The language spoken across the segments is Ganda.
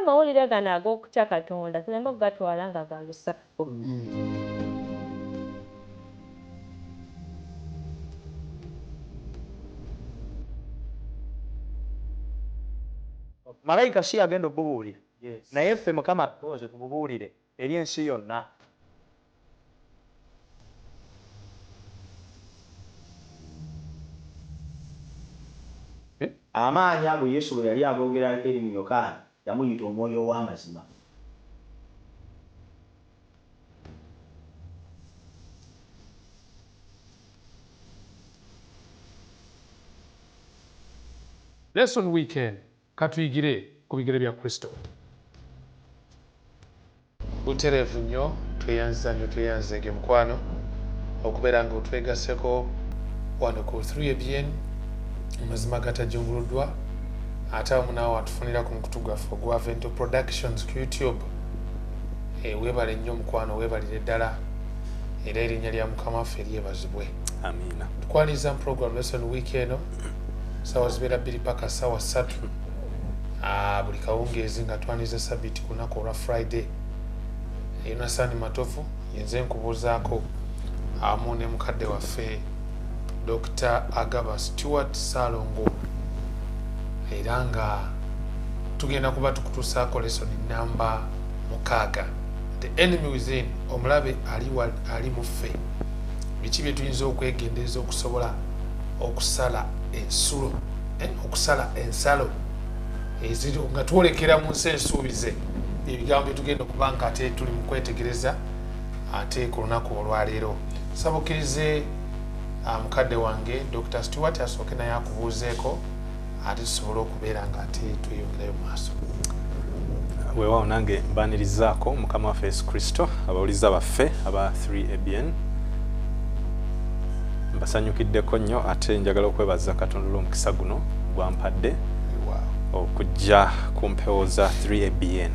amawulire gano ag'okutya Katonda tulembe okugatwala nga ga lusaku. Malayika si agenda okubuulira naye ffe Mukama tuze tumubuulire eri ensi yonna. Amaanyi ago Yesu bwe yali agoogerako eri mu Yokaana yamuyita omwoyo ow'amazima. Lesson weekend katuyigire ku bigere bya Kristo. Butereevu nnyo tweyanzenge mukwano okubeera nga otwegaseko wano ku 3ABN amazima gatajunguluddwa ate awamu naawe watufunira ku mukutu gwaffe ogwa Vento Productions ku YouTube. Weebale nnyo mukwano, weebalire ddala era erinnya lya Mukama waffe lyebazibwe. Amiina. Tukwaniza mu program lesson week eno sawa zibeera 2 paka sawa 3 buli kawungeezi nga twaniza sabiti ku lunaku olwa Friday. Yonasaani Matovu yenze nkubuuzaako awamu ne mukadde waffe Dr. Agaba Stewart Salongo era nga tugenda kuba tukutuusaako lesson namba 6. The enemy within, omulabe ali mu ffe. Biki bye tuyinza okwegendereza okusobola okusala ensulo okusala ensalo eziri nga twolekera mu nsi ensuubize ebigambo bye tugenda okuba nga ate tuli mu kwetegereza ate ku lunaku olwaleero. Sabukirize mukadde wange Dr. Stewart asooke naye akubuuzeeko ate tusobole okubeera nga ate tweyongerayo maaso. Weewaawo nange mbaanirizaako Mukama waffe Yesu Kristo abawuliza baffe aba 3ABN mbasanyukiddeko nnyo ate njagala okwebaza Katonda olw'omukisa guno gwampadde okujja ku mpewo za 3ABN.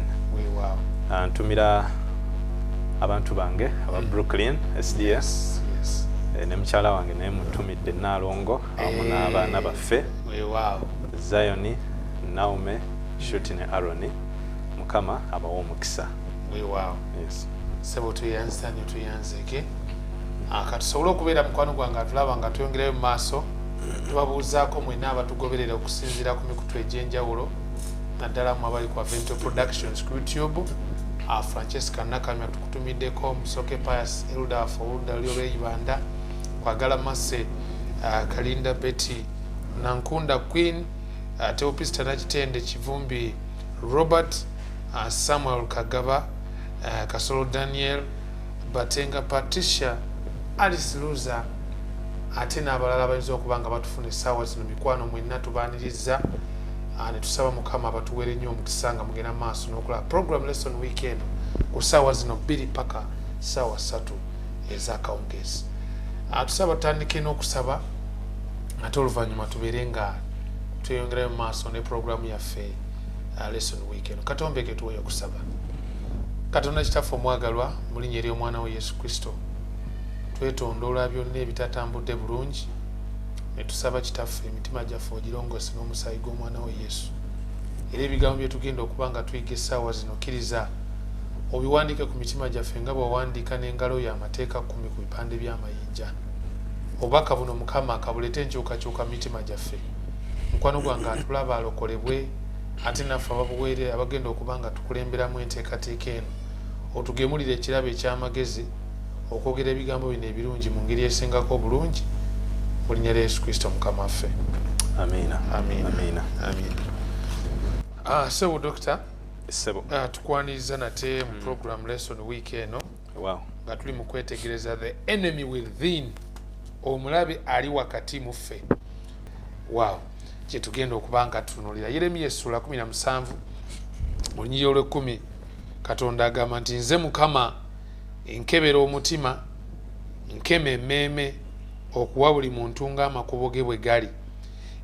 Ntumira abantu bange aba Brooklyn SDS ne mukyala wange naye mutumidde Naalongo awamu n'abaana baffe Zion, Naume, Shuti ne Aroni. Mukama abawa omukisa. Sebo tuyanzeke katusobole okubeera mukwano gwange atulaba nga tuyongerayo mu maaso tubabuuzaako mwenna abatugoberera okusinziira ku mikutu egy'enjawulo naddala mu abali ku Vento Productions ku YouTube. Francesca Nakamya tukutumiddeko, Musoke Pius Eldafu oludda ly'Olweyibanda, Kwagala Masse, Kalinda Betty, Nankunda Queen, Teopista Nakitende Kivumbi, Robert, Samuel Kagaba, Kasolo Daniel, Batenga Patricia, Alice Luza, ate n'abalala bayinza okuba nga batufuna essaawa zino mikwano mwenna tubaaniriza ne tusaba Mukama batuweere nnyo omukisa nga mugenda maaso n'okulaba program lesson weekend ku ssaawa zino 2 paka ssaawa 3 ez'akawungeezi. Tusaba tutandike n'okusaba ate oluvannyuma tubeere nga tweyongerayo mu maaso ne programu yaffe lesson weekend. Katombeke tuweeyo okusaba. Katonda Kitaffe omwagalwa mu linnya ery'Omwana we Yesu Kristo twetondoola byonna ebitatambudde bulungi ne tusaba Kitaffe emitima gyaffe ogirongose n'omusaayi gw'Omwana we Yesu. Era ebigambo bye tugenda okuba nga tuyiga essaawa zino kkiriza obiwandiike ku mitima gyaffe nga bw'owandiika n'engalo yo amateeka 10 ku bipande by'amayinja. Obubaka buno Mukama akabulete enkyukakyuka mu mitima gyaffe. Mukwano gwange atulaba alokolebwe ate naffe ababuweerera abagenda okuba nga tukulemberamu enteekateeka eno otugemulire ekirabo eky'amagezi okwogera ebigambo bino ebirungi mu ngeri esingako obulungi mu linnya lya Yesu Kristo Mukama waffe. Amiina. Amiina. Sebo Doctor, Sebo tukwaniriza nate mu program lesson week eno nga tuli mu kwetegereza the enemy within, omulabe ali wakati mu ffe. Kye tugenda okuba nga tutunuulira Yeremiya essula 17 mu lunyiriri olw'10. Katonda agamba nti nze Mukama nkebera omutima nkema emmeeme okuwa buli muntu ng'amakubo ge bwe gali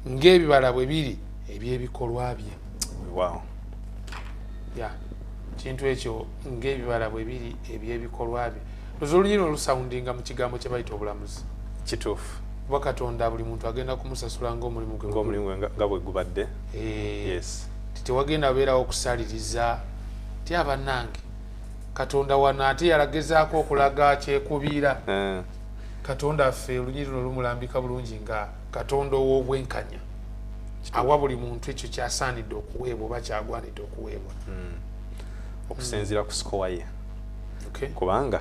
ng'ebibala bwe biri eby'ebikolwa bye. Kintu ekyo ng'ebibala bwe biri eby'ebikolwa bye. Olunyiriri olusawundinga mu kigambo kye bayita obulamuzi. Kituufu. Kuba Katonda buli muntu agenda kumusasula ng'omulimu gwe nga bwe gubadde. tewagenda beerawo okusaliriza ti abannange Katonda wano ate yalagezaako okulaga kyekubiira Katonda affe olunyiri luno lumulambika bulungi nga Katonda ow'obwenkanya awa buli muntu ekyo kyasaanidde okuweebwa oba kyagwanidde okuweebwa okusinziira ku sikowa ye kubanga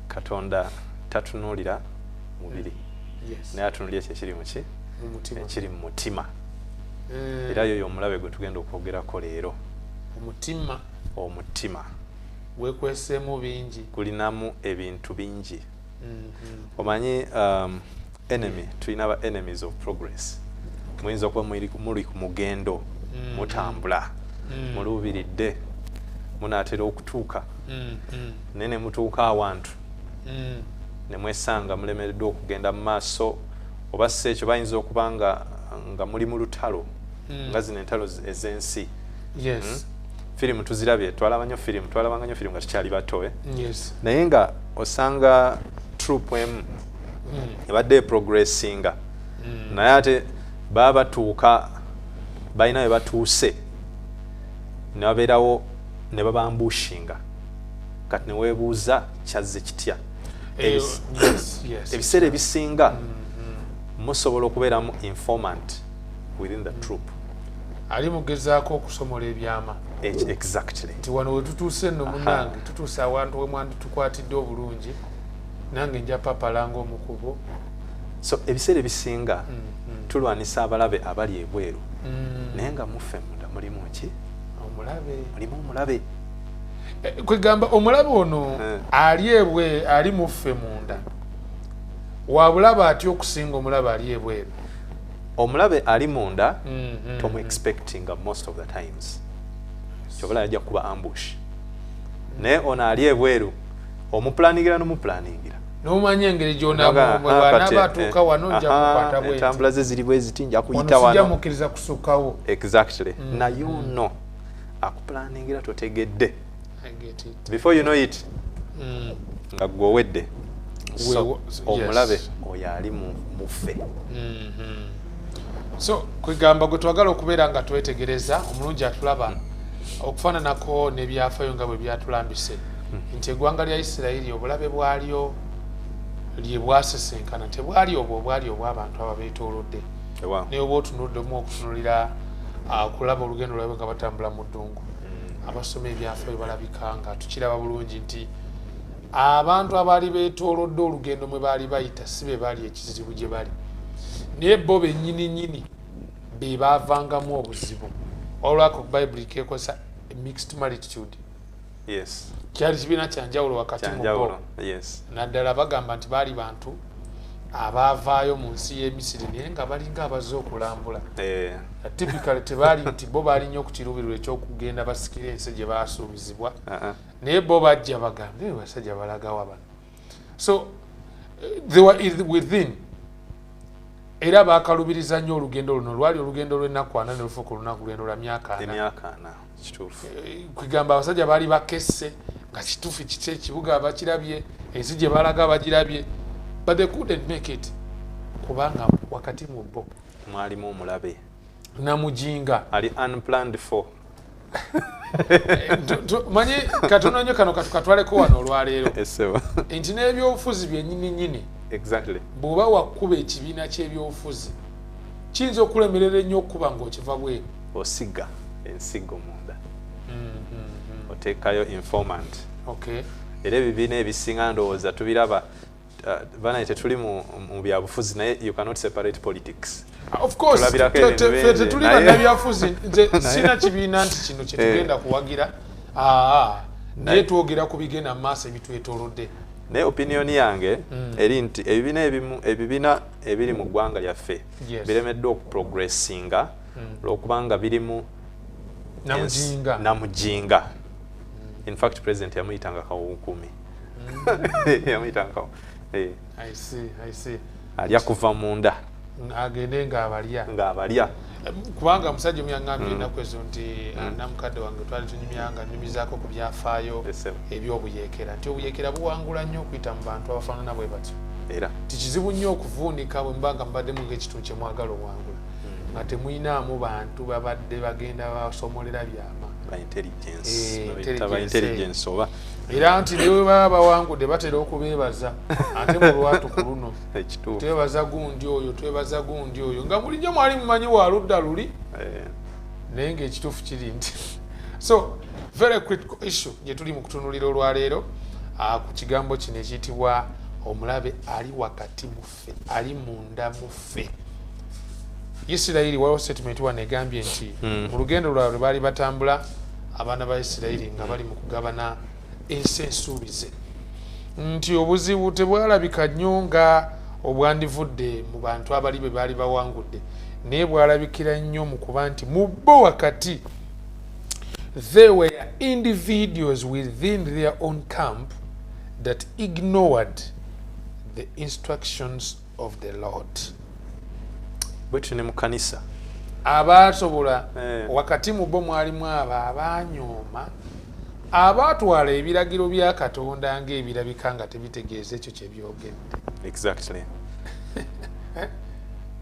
Katonda tatunuulira mubiri naye atunuulira ekiri mu ki ekiri mu mutima era yoyo omulabe gwe tugenda okwogerako leero omutima gwekweseemu bingi gulinamu ebintu bingi omanyi enemy tulina aba enemies of progress muyinza okuba muli ku mugendo mutambula muluubiridde munaatera okutuuka naye ne mutuuka awantu ne mwesanga mulemereddwa okugenda mu maaso oba si ekyo bayinza okuba nga muli mu lutalo nga zino entalo ez'ensi firimu tuzirabye twalabanga nnyo firimu nga tukyali bato naye nga osanga troop emu ebadde progressinga naye ate baba batuuka balina we batuuse ne babeerawo ne babambushinga kati ne weebuuza kyazze kitya ebiseera ebisinga musobola okubeeramu informant within the troop ali mugezaako okusomola ebyama exactly nti wano we tutuuse nno munnange tutuuse awantu we mwanditukwatidde obulungi nange nja papalanga omukubo so ebiseera ebisinga tulwanisa abalabe abali ebweru naye nga muffe munda mulimu ki mulimu omulabe kwegamba omulabe ono ali muffe munda wabulaba atya okusinga omulabe ali ebweru omulabe ali munda tomu expectinga most of the times kyobala yajja kuba ambush naye ono ali ebweru omupulaningira n'omupulaningira n'omanya engeri gy'onaaba batuuka wano nja kukwata bweti entambula ze ziri bwe ziti nja kuyita wano sijja mukkiriza kusukkawo exactly naye ono akupulaningira totegedde before you know it nga gwowedde omulabe oyo ali muffe so kwegamba gwe twagala okubeera nga twetegereza omulungi atulaba okufaananako n'ebyafaayo nga bwe byatulambise nti eggwanga lya Isirayiri obulabe bwalyo lye bwasesenkana tebwali obwo obwali obw'abantu ababeetoolodde naye oba otunuddemu okutunulira okulaba olugendo lwabwe nga batambula mu ddungu abasoma ebyafaayo balabika nga tukiraba bulungi nti abantu abaali beetoolodde olugendo mwe baali bayita si be baali ekizibu gye bali naye bo bennyini be baavangamu obuzibu olwako bayibuli keekosa mixed multitude kyali kibiina kyanjawulo wakati mu bo naddala bagamba nti baali bantu abaavaayo mu nsi y'e Misiri naye nga balinga abazze okulambula typically tebaali nti bo baali nnyo okukiruubirirwa ekyokugenda basikira ensi gye baasuubizibwa naye bo bajja bagamba basajja balagawa bano so they were within era bakalubiriza nnyo olugendo luno lwali olugendo lw'ennaku 4 ne lufuuka olunaku lugendo lwa myaka 4 kituufu kwegamba abasajja baali bakesse nga kituufu kiki ekibuga bakirabye ensi gye balaga bagirabye but they couldn't make it kubanga wakati mu bo mwalimu omulabe namujinga ali unplanned for manyi katono nnyo kano katukatwaleko wano olwaleero nti n'ebyobufuzi byennyini exactly bw'oba wakuba ekibiina ky'ebyobufuzi kiyinza okulemerera ennyo okuba ng'okiva bweru osiga ensigo munda oteekayo informant era ebibiina ebisinga ndowooza tubiraba banaye tetuli mu byabufuzi naye you cannot separate politics of course tetuli bannabyabufuzi nze sina kibiina nti kino kye tugenda kuwagira naye twogera ku bigenda mu maaso ebitwetoolodde naye opinion yange eri nti ebibiina ebiri mu ggwanga lyaffe biremeddwa okuprogressinga olwokubanga birimu namujinga in fact president yamuyitanga kawunkumi yamuyitanga kawu I see alya kuva munda agende ng'abalya kubanga omusajja omuyangambye ennaku ezo nti namukadde wange twali tunyumyanga nnyumizaako ku byafaayo ebyobuyeekera nti obuyeekera buwangula nnyo okuyita mu bantu abafaanana bwe batyo era ti kizibu nnyo okuvuunika bwe mbanga mbaddemu ng'ekitundu kye mwagala obuwangula nga temuinaamu bantu babadde bagenda basomolera byama ba intelligence oba era nti ne bwe baba bawangudde batera okubeebaza ate mu lwatu ku luno twebaza gundi oyo nga bulijjo mwali mumanyi wa ludda luli naye ng'ekituufu kiri nti so very critical issue gye tuli mu kutunulira olwaleero ku kigambo kino ekiyitibwa omulabe ali wakati muffe ali munda muffe. Isirayiri waliwo statement wano egambye nti mu lugendo lwabwe baali batambula abaana ba Isirayiri nga bali mu kugabana ensi ensuubize nti obuzibu tebwalabika nnyo nga obwandivudde mu bantu abali be baali bawangudde naye bwalabikira nnyo mu kuba nti mu bo wakati there were individuals within their own camp that ignored the instructions of the Lord. Bwetu ne mu kanisa abasobola wakati mu bo mwalimu abanyooma abatwala ebiragiro bya Katonda ng'ebirabika nga tebitegeeza ekyo kye byogedde. Exactly.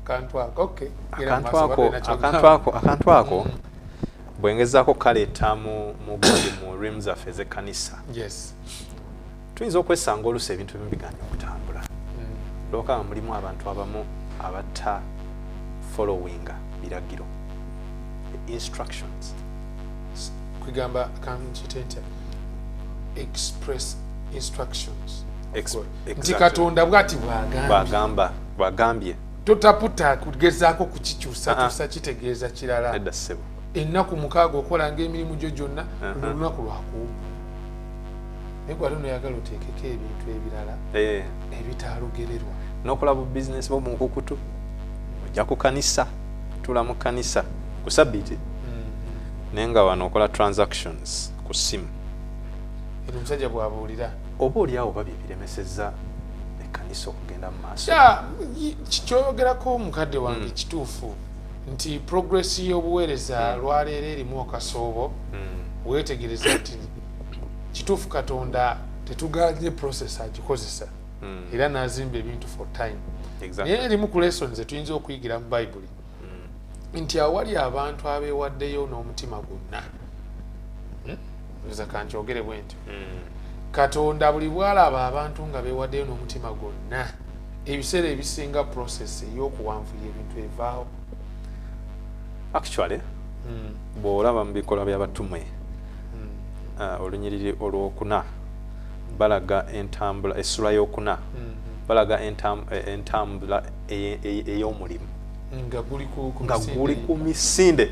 Akantu ako bwengezaako kaleeta mu rims zaffe ez'ekkanisa. Yes. Tuyinza okwesanga oluusi ebintu ebimu biganye okutambula. Looka mulimu abantu abamu abata following biragiro, instructions. Kwigamba kanchitente express instructions. Nti Katonda bwati bwagambye totaputa kugezaako kukikyusa tusa kitegeeza kirala. Edda ssebo ennaku mukaaga okola ng'emirimu gyo gyonna lunaku lwakuuma. Naye gwali noyagala oteekeko ebintu ebirala ebitaalugererwa n'okola bu bizinesi bo mu nkukutu ojja ku kanisa tula mu kanisa ku sabbiiti naye nga wano okola transactions ku ssimu. Eno omusajja bw'abuulira oba oliawo babye biremesezza ekkanisa okugenda mu maaso. Kikyogerako mukadde wange kituufu nti progress y'obuweereza lwaleero erimu akasoobo weetegereza nti kituufu Katonda tetuganye process agikozesa era n'azimba ebintu for time. Naye erimu ku lessons tuyinza okuyigira mu Bayibuli nti awali abantu abeewaddeyo n'omutima gwonna oza kankyogere bwe ntyo Katonda buli bw'alaba abantu nga beewaddeyo n'omutima gwonna ebiseera ebisinga process ey'okuwanvuya ebintu evaawo. Actually bw'olaba mu bikolwa by'abatume olunyiriri olwokuna balaga entambula essula y'okuna balaga entambula ey'omulimu nga guli ku misinde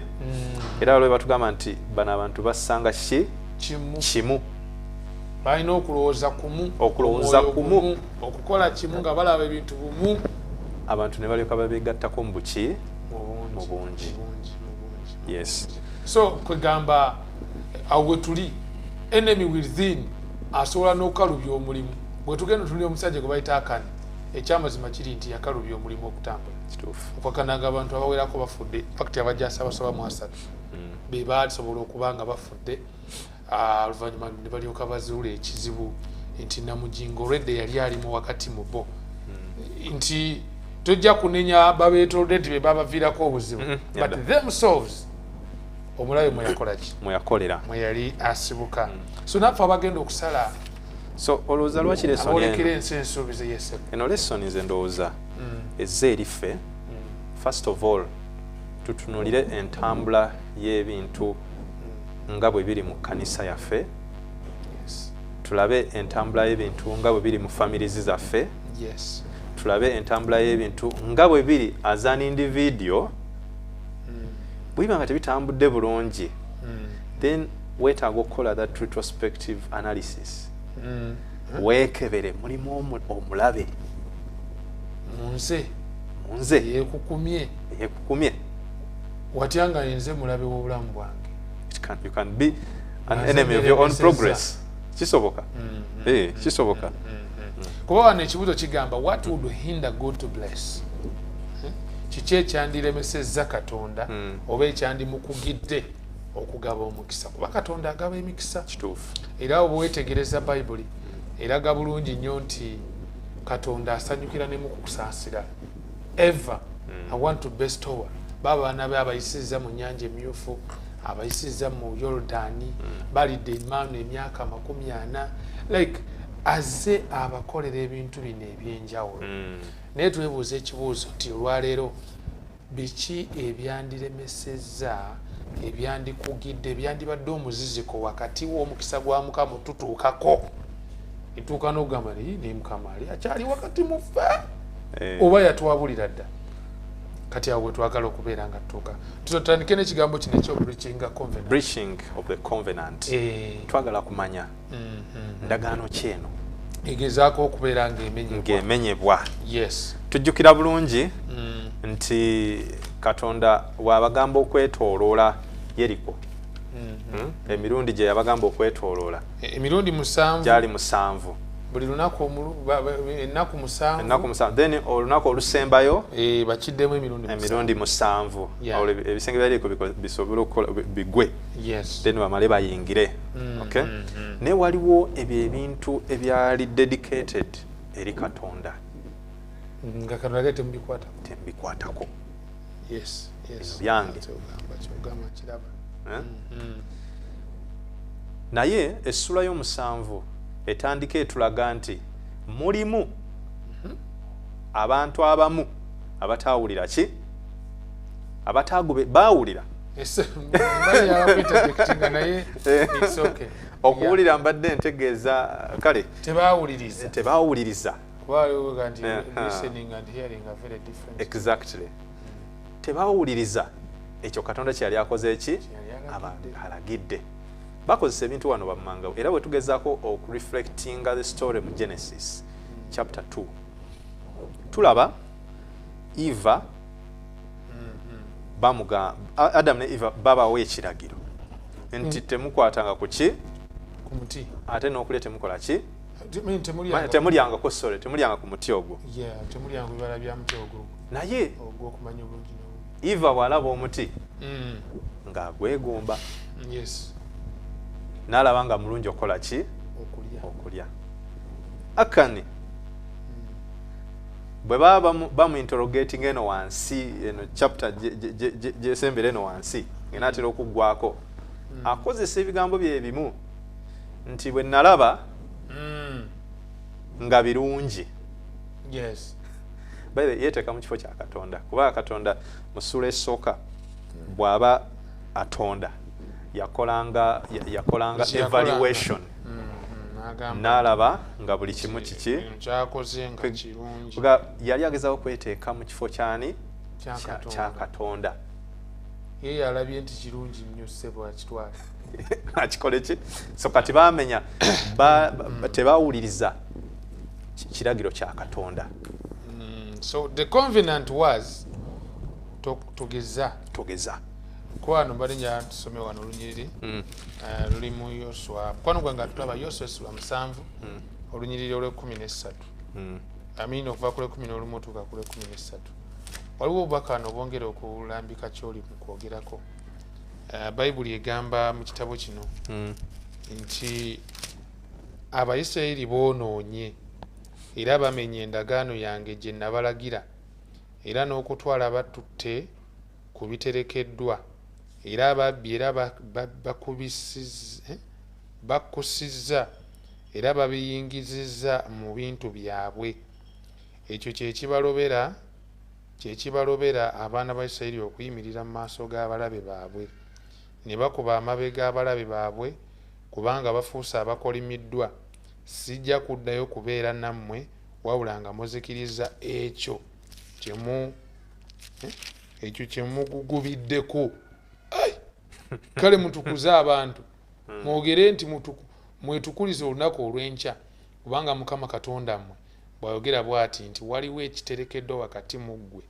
era olwo batugamba nti bano abantu basanga kimu balina okulowooza kumu okukola kimu nga balaba ebintu bumu abantu ne balyoka babegattako mu buki mu bungi. Yes. So kwegamba awo we tuli enemy within asobola n'okalubya omulimu. Bwe tugenda tuli omusajja gwe bayita Akani ekyamazima kiri nti yakalubya omulimu okutambula. Okwakananga abantu abawerako bafudde fakti abajasa basaba mu 3 be basobola okuba nga bafudde oluvannyuma ne balyoka bazuula ekizibu nti Namujingo Redde yali alimu wakati mu bo nti tojja kunenya babeetolodde nti be babaviirako obuzibu but themselves omulabe mweyakolera mwe yali asibuka. So naffe abagenda okusala so olowooza lwaki olekera ensi ensuubize yese eno lesson nze ndowooza ezze eriffe first of all tutunulire entambula y'ebintu nga bwe biri mu kkanisa yaffe tulabe entambula y'ebintu nga bwe biri mu families zaffe tulabe entambula y'ebintu nga bwe biri as an individual bwiba nga tebitambudde bulungi then weetaaga okukola that retrospective analysis weekebere mulimu omulabe munze yeekukumye watya nga nze mulabe w'obulamu bwange. You can be an enemy of your own progress. Kisoboka. Kisoboka. Kuba wano ekibuzo kigamba what would hinder God to bless? Kiki ekyandiremesezza Katonda oba ekyandimukugidde okugaba omukisa? Kuba Katonda agaba emikisa. Kituufu. Era oba weetegereza Bayibuli eraga bulungi nnyo nti Katonda asanyukira ne mu kukusaasira. Ever I want to bestow babaana be abayisizza mu nnyanja emyufu abayisizza mu Yordani balidde emmaanu emyaka 40 like azze abakolera ebintu bino ebyenjawulo naye twebuuza ekibuuzo nti olwaleero biki ebyandiremesezza ebyandikugidde ebyandibadde omuziziko wakati w'omukisa gwa Mukama tutuukako etuuka n'okugamba ne Mukama ali akyali wakati mu ffe oba yatwabulira dda kati awo bwe twagala okubeera nga tutuuka tutandike n'ekigambo kino breaching of the covenant twagala kumanya ndagaano kyeno egezaako okubeera ng'emenyebwa yes tujjukira bulungi nti Katonda wabagamba okwetooloola Yeriko emirundi gye yabagamba okwetooloola emirundi 7 gyali 7 buli lunaku ennaku 7 then olunaku olusembayo bakiddemu emirundi 7 ebisenge bya Yeriko bisobole okukola bigwe then bamale bayingire okay naye waliwo ebyo ebintu ebyali dedicated eri Katonda nga Katonda tembikwatako yes byange naye essula y'omusanvu etandika etulaga nti mulimu abantu abamu abataawulira ki abatagube baawulira okuwulira mbadde ntegeeza kale tebaawuliriza exactly tebaawuliriza ekyo Katonda kye yali akoze eki alagidde bakozesa ebintu wano bammanga era bwe tugezaako okureflectinga the story mu Genesis chapter 2 tulaba Eva Adam ne Eva babawo ekiragiro nti temukwatanga ku ki ku muti ate n'okulya temukola ki temulyangako temulyanga ku muti ogwo temulyanga bibala bya muti ogwo naye ogw'okumanya obulungi Eva bw'alaba omuti ng'agwegomba n'alaba nga mulungi okukola ki okulya Akani bwe baba bamuinterrogating eno wansi eno chapter gyesembera eno wansi ng'enaatera okuggwako akozesa ebigambo bye bimu nti bwe nalaba nga birungi yeteeka mu kifo kya Katonda kuba Katonda mu ssula esooka bw'aba atonda yakolanga evaluation n'alaba nga buli kimu kiki yali agezaho okweteeka mu kifo kyani kya Katonda ye yalabye nti kirungi nnyo ssebo akitwala akikole ki so kati baamenya tebaawuliriza kiragiro kya Katonda so the covenant was togeza kwano mbali nya tusome wano olunyiriri luli mu Yoswa kwano gwanga tulaba Yoswa essula 7 olunyiriri olw'13 amini okuva ku 11 tuka ku 13 waliwo obubaka bongera okulambika kyoli mu kwogerako Bayibuli egamba mu kitabo kino nti Abayisirayiri boonoonye era bamenye endagaano yange gye nabalagira era n'okutwala batutte ku biterekeddwa era ababbi era bakusizza era babiyingizizza mu bintu byabwe ekyo kyekibalobera abaana ba Isirayiri okuyimirira mu maaso g'abalabe baabwe ne bakuba amabega abalabe baabwe kubanga bafuuse abakolimiddwa sijja kuddayo kubeera nammwe wabula nga muzikiriza ekyo kyemugugubiddeko kale mutukuze abantu mwogere nti mwetukulize olunaku olw'enkya kubanga Mukama Katonda mmwe bw'ayogera bw'ati nti waliwo ekiterekeddwa wakati mu ggwe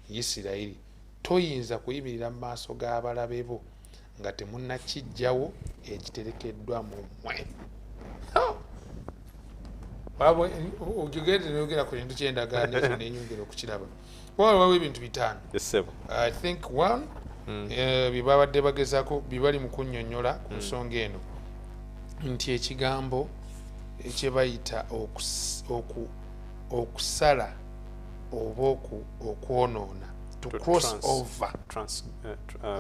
Isirayiri toyinza kuyimirira mu maaso g'abalabe bo nga temunnakijjawo ekiterekeddwa mu mmwe ojogedde nayogera ku kintu ky'endagaano ekyo nenyongera okukiraba waliwo ebintu 5 I think 1 bibabadde bagezaako bibali mu kunnyonnyola ku nsonga eno nti ekigambo ekyebayita okusala oba okwonoona to cross over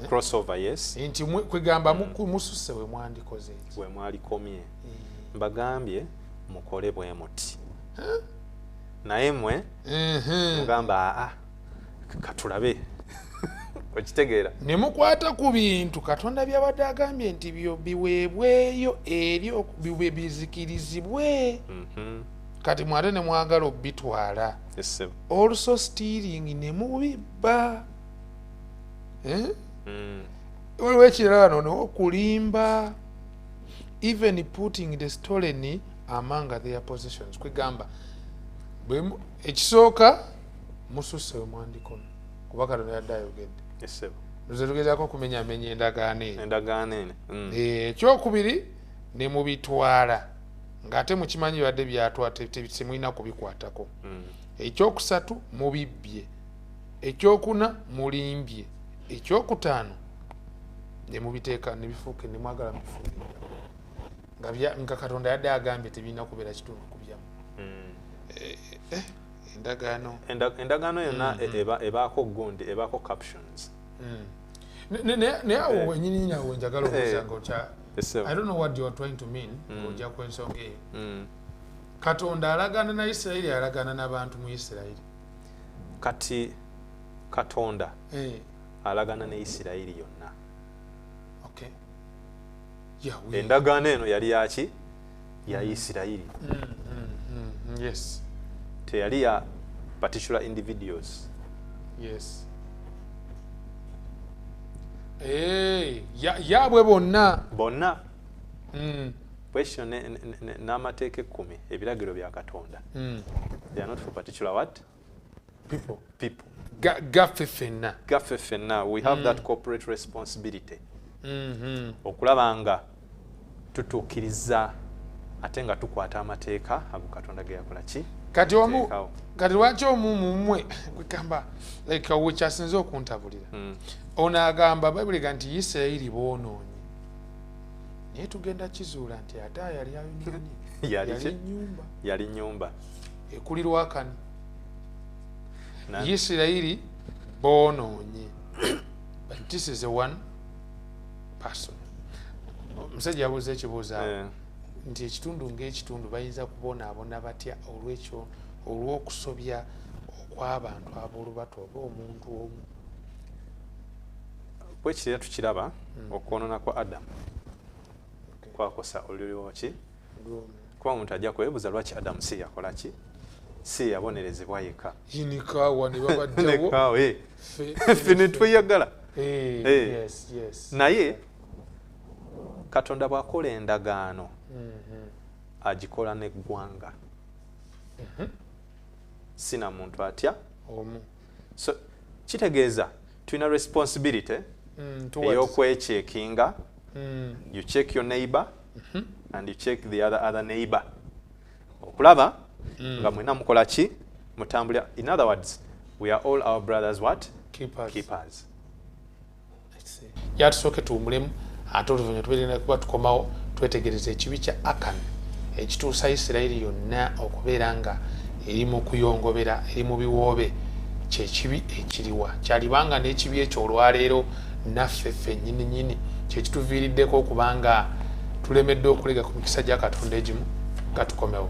crossover, yes, nti kwegamba mususse we mwandikoze we mwalikomye mbagambye mukole bwe muti naye mwe mugamba katulabe okitegeera ne mukwata ku bintu Katonda byabadde agambye nti byo biweebweyo eri bizikirizibwe kati mwate ne mwagala okubitwala also stealing ne mubibba waliwo ekirala wano n'okulimba even putting the stolen among their possessions kwegamba ekisooka mususse we mwandikono kuba Katonda yadde ayogedde nze tugezaako okumenyamenya endagaano eno ekyokubiri ne mubitwala ng'ate mukimanyi badde byatwa temulina kubikwatako ekyokusatu mubibbye ekyokuna mulimbye ekyokutaano ne mubiteeka ne bifuuke ne mwagala mubifuulira nga Katonda yadde agambye tebirina kubeera kitundu kubyamu endagaano yonna ebaako gundi ebaako captions naye awo wenyini nawe njagala okubuuza nga I don't know what you are trying to mean ng'ojja ku ensonga eyo Katonda alagaana na Isirayiri alagaana n'abantu mu Isirayiri kati Katonda alagaana ne Isirayiri yonna endagaano eno yali yaki ya Isirayiri yes teyali ya particular individuals yes yaabwe bonna bwekyo n'amateeka 10 ebiragiro bya Katonda they are not for particular what people gaffe ffenna we have that corporate responsibility okulaba nga tutuukiriza ate nga tukwata amateeka ago Katonda ge yakola ki kati lwaki omu mumwe kwegamba like wekyasinze okuntabulira ono agamba Bayibuli nti Isirayiri boonoonye naye tugenda kizuula nti ate yali ayonye yali nyumba ekulirwa kani Isirayiri boonoonye but this is a one person omusajja yabuuza ekibuuzo nti ekitundu ng'ekitundu bayinza kubonaabona batya olw'ekyo olw'okusobya okw'abantu ab'olubato oba omuntu omu bwekiri tukiraba okwonoona kwa Adamu kwakosa olulwo ki kuba omuntu ajja kwebuuza lwaki Adamu si yakola ki si yabonerezebwa yekka yinikaawa ne babaddewo ffe ne tweyagala naye Katonda bw'akola endagaano agikola n'eggwanga sina muntu atya so kitegeeza tulina responsibility ey'okwecheckinga you check your neighbor and you check the other neighbor okulaba nga mwena mukola ki mutambulira in other words we are all our brothers what keepers yatusooke tuwumulemu ate oluvanyuma tubeerera kuba tukomawo twetegereza ekibi kya Akan ekituusa Isirayiri yonna okubeera nga eri mu kuyongobera eri mu biwoobe kyekibi ekiriwa kyalibanga n'ekibi ekyo olwaleero naffe ffennyini kyekituviiriddeko okubanga tulemedde okulega ku mikisa gya Katonda egimu gatukomewo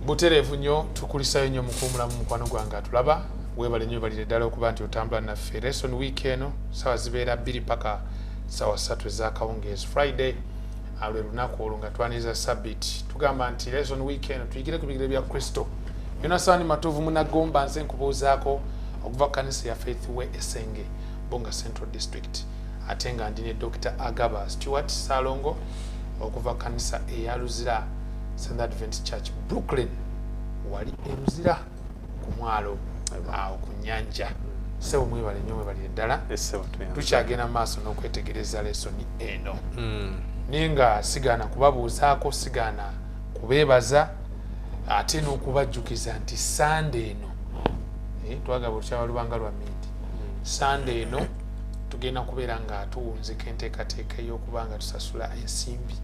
butereevu nnyo tukulisayo nnyo mukuumulamu mukwano gwange atulaba weebale nnyo balire ddala okuba nti otambula naffe lesson week eno sawa zibeera 2 paka sawa 3 ez'akawungeezi Friday lwe lunaku olwo nga twaniriza sabiti tugamba nti lesson week eno tuyigire ku bigere bya Kristo Yonasaani Matuvu Munagomba nze nkubuuzaako okuva kanisa ya Faith Way Esenge Bonga Central District ate nga ndi ne Dr. Agaba Stewart Salongo okuva kanisa eya Luzira St. Advent Church Brooklyn wali eruzira ku mwalo awo ku nnyanja sebo mwebale nnyo mwebale ddala tukyagenda maaso n'okwetegereza lesoni eno nenga sigana kubabuuzaako sigana kubeebaza ate n'okubajjukiza nti Sunday eno twagaba olukyaba lubanga lwa midi Sunday eno tugenda kubeera nga tuwunzika enteekateeka ey'okuba nga tusasula ensimbi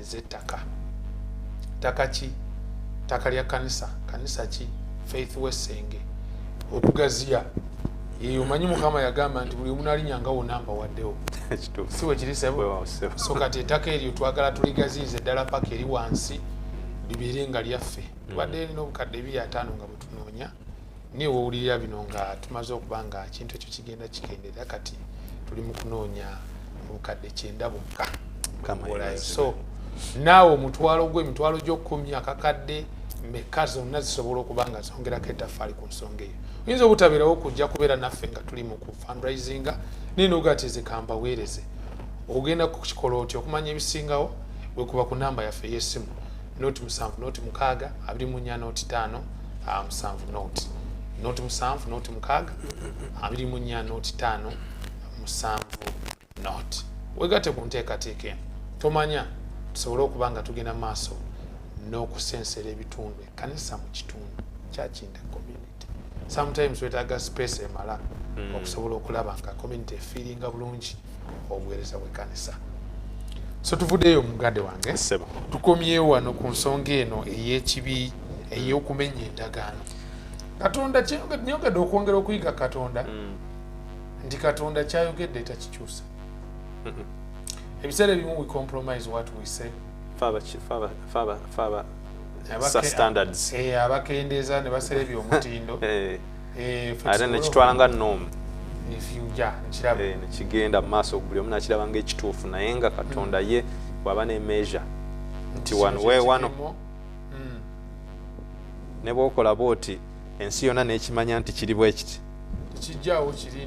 ez'ettaka. Ttaka ki? Ttaka lya kanisa. Kanisa ki? Faith Wesenge. Okugaziya omanyi Mukama yagamba nti buli omuntu alinyanga wonna mbawaddewo. Si we kiri sebo? So kati ettaka eryo twagala tuligaziyize eddala paka eri wansi libeere nga lyaffe. Tubadde n'obukadde 250 nga bwe tunoonya naye owulirira bino nga tumaze okuba nga kintu ekyo kigenda kikendeera kati tuli mu kunoonya obukadde 9 bwokka. So naawe omutwalo gw'emitwalo gy'okkumya akakadde meka zonna zisobola okuba nga zongerako ettaffaali ku nsonga eyo. Oyinza obutabeerawo okujja kubeera naffe nga tuli mu fundraisinga naye n'ogateze kambaweereze. Ogenda kukikola otyo okumanya ebisingawo bwekuba ku namba yaffe ey'essimu noti 7 noti 6 24 noti 5 7 noti noti 7 noti 6 24 noti 5 7 noti. Wegatte ku nteekateeka eno tomanya tusobole okuba nga tugenda maaso n'okusensera ebitundu ekkanisa mu kitundu church in the community. Sometimes wetaaga space emala okusobola okulaba nga community feelinga bulungi obuweereza bw'ekkanisa. So tuvuddeyo mugande wange tukomyewo wano ku nsonga eno ey'ekibi ey'okumenya endagaano. Katonda nyogadde okwongera okuyiga Katonda nti Katonda kyayogedde takikyusa. Ebiseera ebimu we compromise what we say. Faba standards. Abakendeeza ne baserebya omutindo. Ate nekitwala nga norm. Nekigenda mu maaso buli omu nakiraba ng'ekituufu naye nga Katonda ye bw'aba ne measure nti wano ne bw'okola bw'oti ensi yonna n'ekimanya nti kiri bwe kiti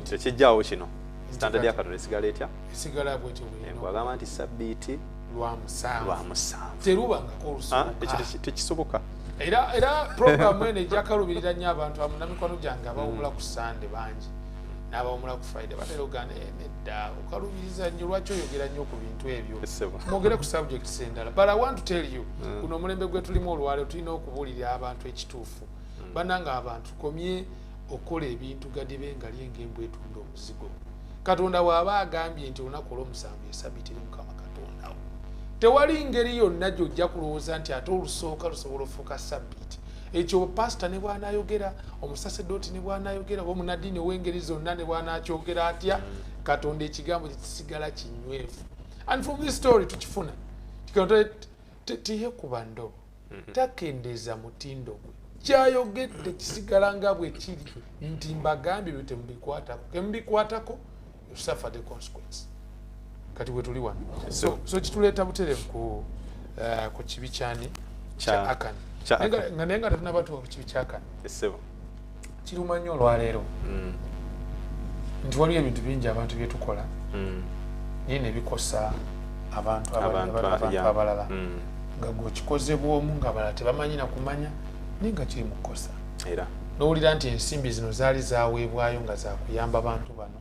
tekijjaawo kino standard ya Katonda esigala etya? Esigala bw'etyo bw'agamba nti sabbiiti lwa musanvu terubangako olusoboka tekisoboka. Era programu eno ejja kalubirira nnyo abantu namikono gyange abawumula ku Sunday bangi n'abawumula ku Friday batera ogana nedda okalubiriza nnyo lwaki oyogera nnyo ku bintu ebyo mwogere ku subjects endala. But I want to tell you guno omulembe gwe tulimu olwaleero tulina okubuulirira abantu ekituufu. Bannanga abantu komye okola ebintu gadibe nga lyengembwa etunda omuzigo. Katonda bw'aba agambye nti olunaku olw'omusanvu esabbiiti eri Mukama Katonda wo, tewali ngeri yonna gy'ojja kulowooza nti ate olusooka lusobola ofuuka sabbiiti. Ekyo pasita ne bw'anaayogera, omusasedooti ne bw'anaayogera, oba omunadiini ow'engeri zonna ne bw'anaakyogera atya, Katonda ekigambo kye kisigala kinywevu. And from this story tukifuna tiyekuba ndobo takendeeza mutindo gwe kyayogedde kisigala nga bwe kiri nti mbagambye byo temubikwatako kemubikwatako you suffer the consequence. Kati bwe tuli wano so kituleeta buterevu ku kibi kyani kya Akani nga naye nga tetunaba tuwa ku kibi kya Akani kiruma nnyo olwaleero nti waliwo ebintu bingi abantu bye tukola naye ne bikosa abantu abalala nga gwekikoze bw'omu nga abalala tebamanyi na kumanya naye nga kiri mu kukosa. N'owulira nti ensimbi zino zaali zaweebwayo nga zakuyamba abantu bano,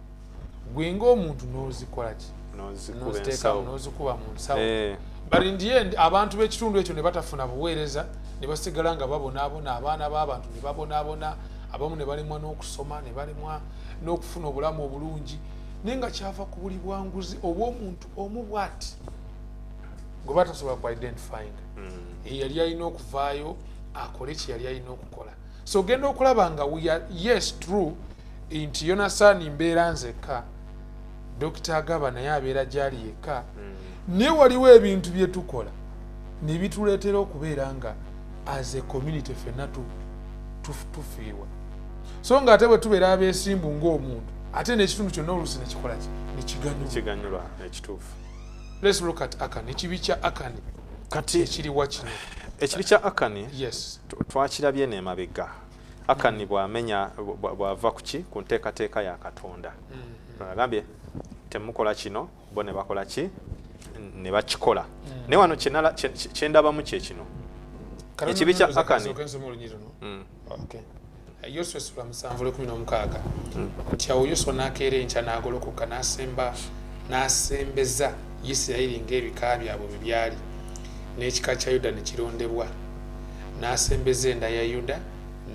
gwe ng'omuntu n'ozikola ki? N'oziteekamu n'ozikuba mu nsawo. But in the end abantu b'ekitundu ekyo ne batafuna buweereza ne basigala nga babonaabona, abaana b'abantu ne babonaabona, abamu ne balemwa n'okusoma ne balemwa n'okufuna obulamu obulungi naye nga kyava ku buli bwanguzi obw'omuntu omu bw'ati gwe batasobola ku identifying yali alina okuvaayo akole kye yali alina okukola. So genda okulaba nga yes true nti Yonasaani mbeera nzekka, Dr. Agaba naye abeera gyali yekka, naye waliwo ebintu bye tukola ne bituleetera okubeera nga as a community ffenna tufiirwa. So nga ate bwe tubeera abeesimbu ng'omuntu ate n'ekitundu kyonna oluusi ne kikola ki ne kiganyulwa ekituufu. Let's look at Akani. Ekibi kya Akani kati ekiriwa kino. Ekibi kya Akani yes twakirabye n'emabega. Akani bw'ava ku nteekateeka ya Katonda agambye temukola kino bo ne bakola ki ne bakikola. Naye wano kyendabamu kye kino ekibi kya Akani Yoswa sura 7:16 nti awo Yoswa n'akeera enkya n'agolokoka n'asembeza Isirayiri ng'ebika byabwe bwe byali n'ekika kya Yuda ne kirondebwa n'asembeza enda ya Yuda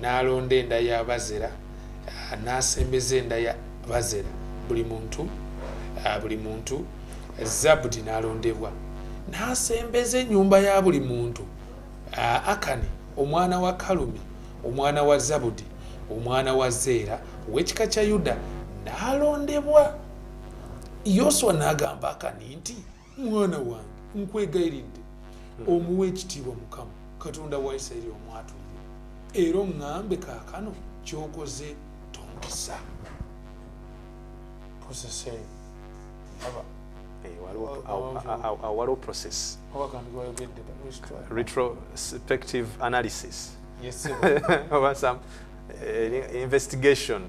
n'alonda enda ya Bazera n'asembeza enda ya Bazera buli muntu Zabudi n'alondebwa n'asembeza ennyumba ya buli muntu Akani omwana wa Kalumi omwana wa Zabudi omwana wa Zeera w'ekika kya Yuda n'alondebwa. Yoswa n'agamba Akani nti mwana wange nkwegayiridde omuwe ekitiibwa Mukama Katonda wa Isirayiri omwatulire era oŋŋambe kaakano ky'okoze tonkisa. Waliwo process retrospective analysis oba some investigation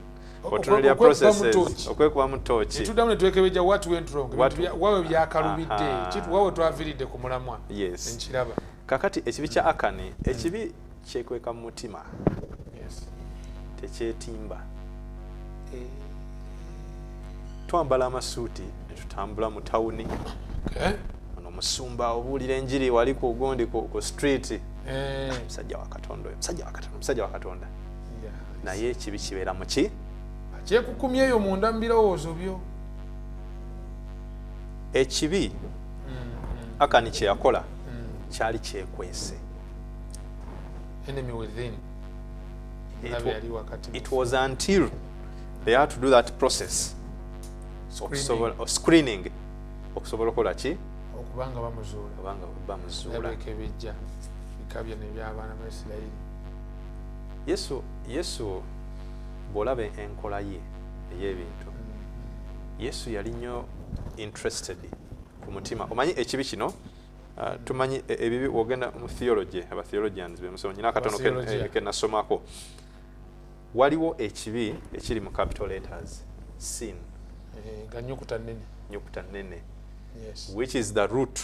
otunulira processes okwekuba mu tooki tuddamu ne twekebeja what went wrong wawe byakalubidde kitu wawe twaviridde ku mulamwa nkiraba. Kakati ekibi kya Akani ekibi kyekweka mu mutima tekyetimba. Twambala amasuuti ne tutambula mu tawuni ono omusumba obuulira enjiri wali ku gundi ku street musajja wa Katonda musajja wa Katonda naye ekibi kibeera mu ki kyekukumya eyo munda mu birowoozo byo. Ekibi Akani kye yakola kyali kyekwese. Enemy within. It was until they had to do that process of screening okusobola okukola ki okubanga bamuzuula ebekebejja bikabya n'eby'abaana ba Isirayiri. Yesu bw'olaba enkola ye ey'ebintu Yesu yali nnyo interested ku mutima. Omanyi ekibi kino tumanyi ebibi wogenda mu theology aba theologians bemusoma nyina katono ke nasomako waliwo ekibi ekiri mu capital letters sin ga nyukuta nnene which is the root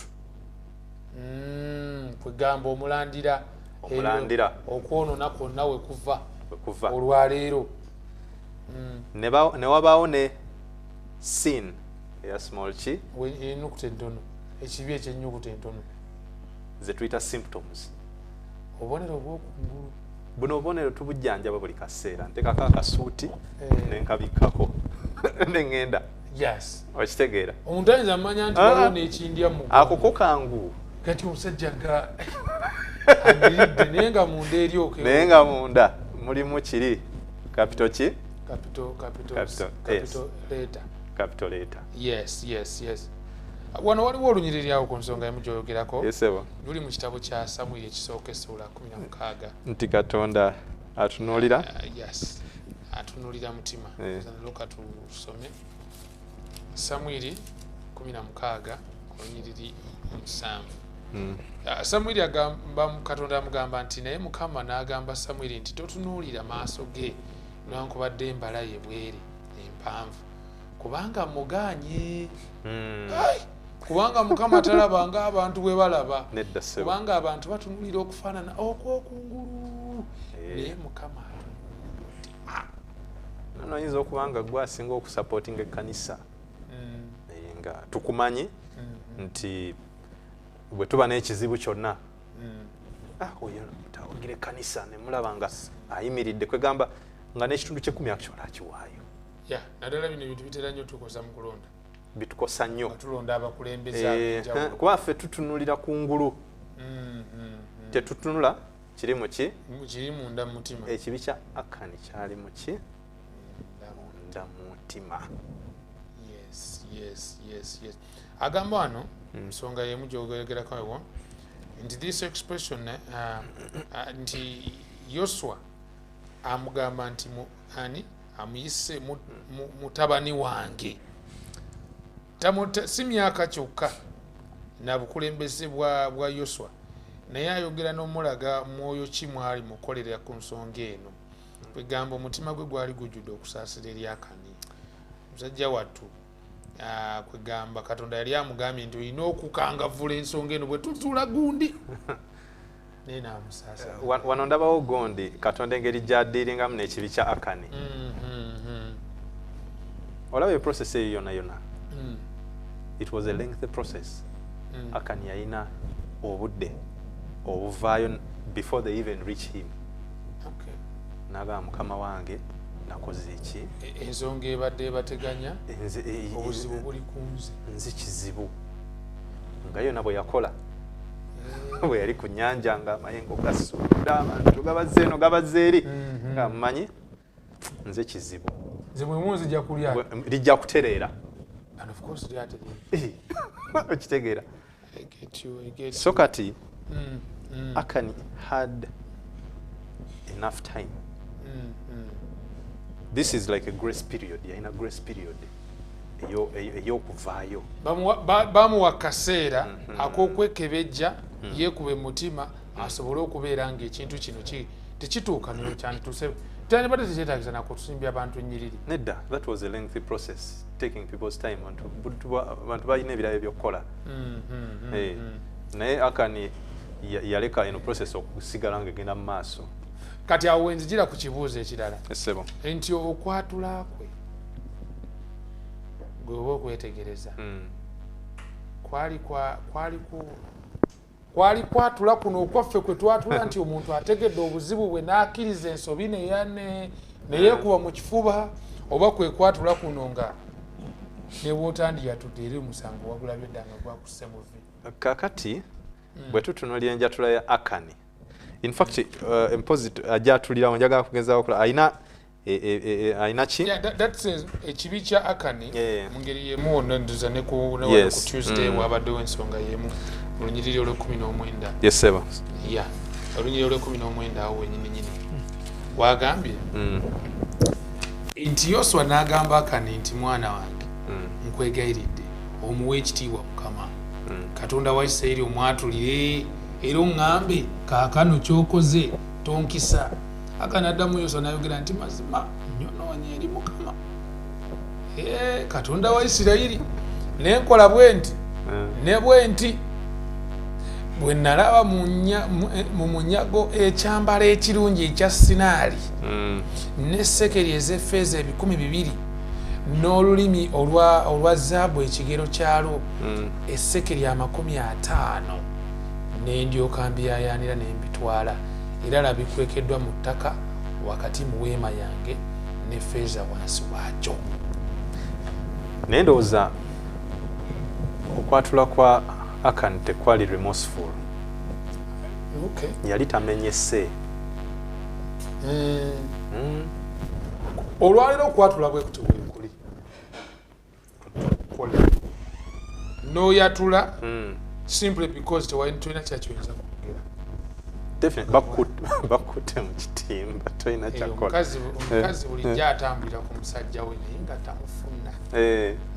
kwegamba omulandira okwonona kwonna we kuva olwaleero ne wabaawo ne sin eya small chi enyukuta entono ekibi ekyennyukuta entono ze tuyita symptoms. Obubonero bw'okungulu buno obubonero tubujjanjaba buli kaseera ntekako akasuuti nenkabikkako neŋŋenda okitegeera omuntu ayinza amanya nti waliwo n'ekindya mu akoko kangu kati omusajja nga amiridde naye nga munda eryoke naye nga munda mulimu kiri capital ki capital letter. Yes. Wano waliwo olunyiriri awo ku nsonga emu gyoyogerako luli mu kitabo kya Samwiri ekisooka essula 16 nti Katonda atunuulira atunuulira mutima. Luka tusome Samwiri 16 olunyiriri 7. Samwiri Katonda amugamba nti naye Mukama n'agamba Samwiri nti totunuulira maaso ge newankubadde embala ye bwere empanvu kubanga muganye. Kubanga Mukama talaba ng'abantu bwe balaba kubanga abantu batunulira okufaanana okw'okungulu naye Mukama nono oyinza okubanga gwe asinga okusapootinga ekkanisa nga tukumanyi nti bwe tuba n'ekizibu kyonna oyo tawagira ekkanisa ne mulaba nga ayimiridde kwegamba nga n'ekitundu ky'ekkumi akikyola akiwaayo. Naddala bino ebintu bitera nnyo tukosa mu kulonda bitukosa nnyo tulonda abakulembeze kuba ffe tutunulira kungulu tetutunula kiri mu ki kiri munda mu mutima. Ekibi kya Akani kyali mu ki munda mu mutima. Yes. Agamba wano nsonga yemu gyogeregerako ewo nti this expression nti Yoswa amugamba nti amuyise mutabani wange si myaka kyokka na bukulembeze bwa Yoswa naye ayogera n'omulaga mwoyo ki mwali mukolera ku nsonga eno kwegamba omutima gwe gwali gujjudde okusaasira eri Akani musajja wattu kwegamba Katonda yali amugambye nti olina okukangavvula ensonga eno bwe tutuula gundi naye n'amusaasira. Wano ndabawo gondi Katonda engeri gy'addiiringamu n'ekibi kya Akani. Olaba eprocess eyo yonna it was a lengthy process. Akan yalina obudde obuvaayo before they even reach him. Okay. Naga mukama wange nakoze iki ensonga ebadde bateganya obuzibu buli kunze nzi kizibu nga yona bwe yakola bwe yali ku nnyanja nga amayengo gasudda abantu gabaze eno gabaze eri nga mmanyi nze kizibu nze bwe munzi lijja kulya lijja kutereera and of course lyatereera okitegeera I get you. So kati Akan had enough time. This is like a grace period. You're in a grace period. Ey'okuvaayo. Bamuwa kaseera ak'okwekebejja yeekube mutima asobole okubeera ng'ekintu kino tekituuka nyo kyandituuse tandibadde tekyetaagisa nakutusimbya abantu ennyiriri. Nedda, that was a lengthy process, taking people's time. Abantu balina ebirabo by'okukola. Naye Akan yaleka eno process okusigala ng'egenda mu maaso. Kati awo wenzijira ku kibuuzo ekirala Essebo. nti okwatula kwe gwe oba okwetegereza kwali kwatula kuno okwaffe kwe twatula nti omuntu ategedde obuzibu bwe n'akkiriza ensobi neyeekuba mu kifuba oba kwe kwatula kuno nga ne bw'otandi yatudde eri omusango wagula byedda nga gwakusse mu vi. Kakati bwe tutunuulira enjatula ya Akan, in fact ajja atulirawo njagala kugezaawo okola ayina ki ekibi kya Akan mu ngeri y'emu wonna nduza ne ku Tuesday wabaddewo ensonga y'emu olunyiriri olw'19 yeseba olunyiriri olw'19 awo wenyini nyini wagambye nti Yoswa n'agamba Akan nti mwana wange nkwegayiridde omuwe ekitiibwa Mukama Katonda wa Isirayiri omwatulire era oŋŋambe kaakano ky'okoze tonkisa. Akan addamu Yoswa n'ayogera nti mazima nnyonoonye eri Mukama Katonda wa Isirayiri nenkola bwe nti ne bwe nti bwe nalaba mu munyago ekyambalo ekirungi ekya Sinaali ne sekeri ez'effeeza 200 n'olulimi olwa zaabu ekigero kyalwo essekeri 50 n'endyoka mbyayaanira ne mbitwala era labikwekeddwa mu ttaka wakati mu weema yange ne ffeeza wansi waakyo. Naye ndowooza okwatula kwa Akan tekwali remorseful. Yali tamenyese. Olwaliro okwatula bwe kuti weekuli n'oyatula simply because tolina kyakyoyinza kwogera. Definitely bakutte mu kitimba tolina kyakola. Omukazi bulijjo atambulira ku musajja we naye nga tamufuna.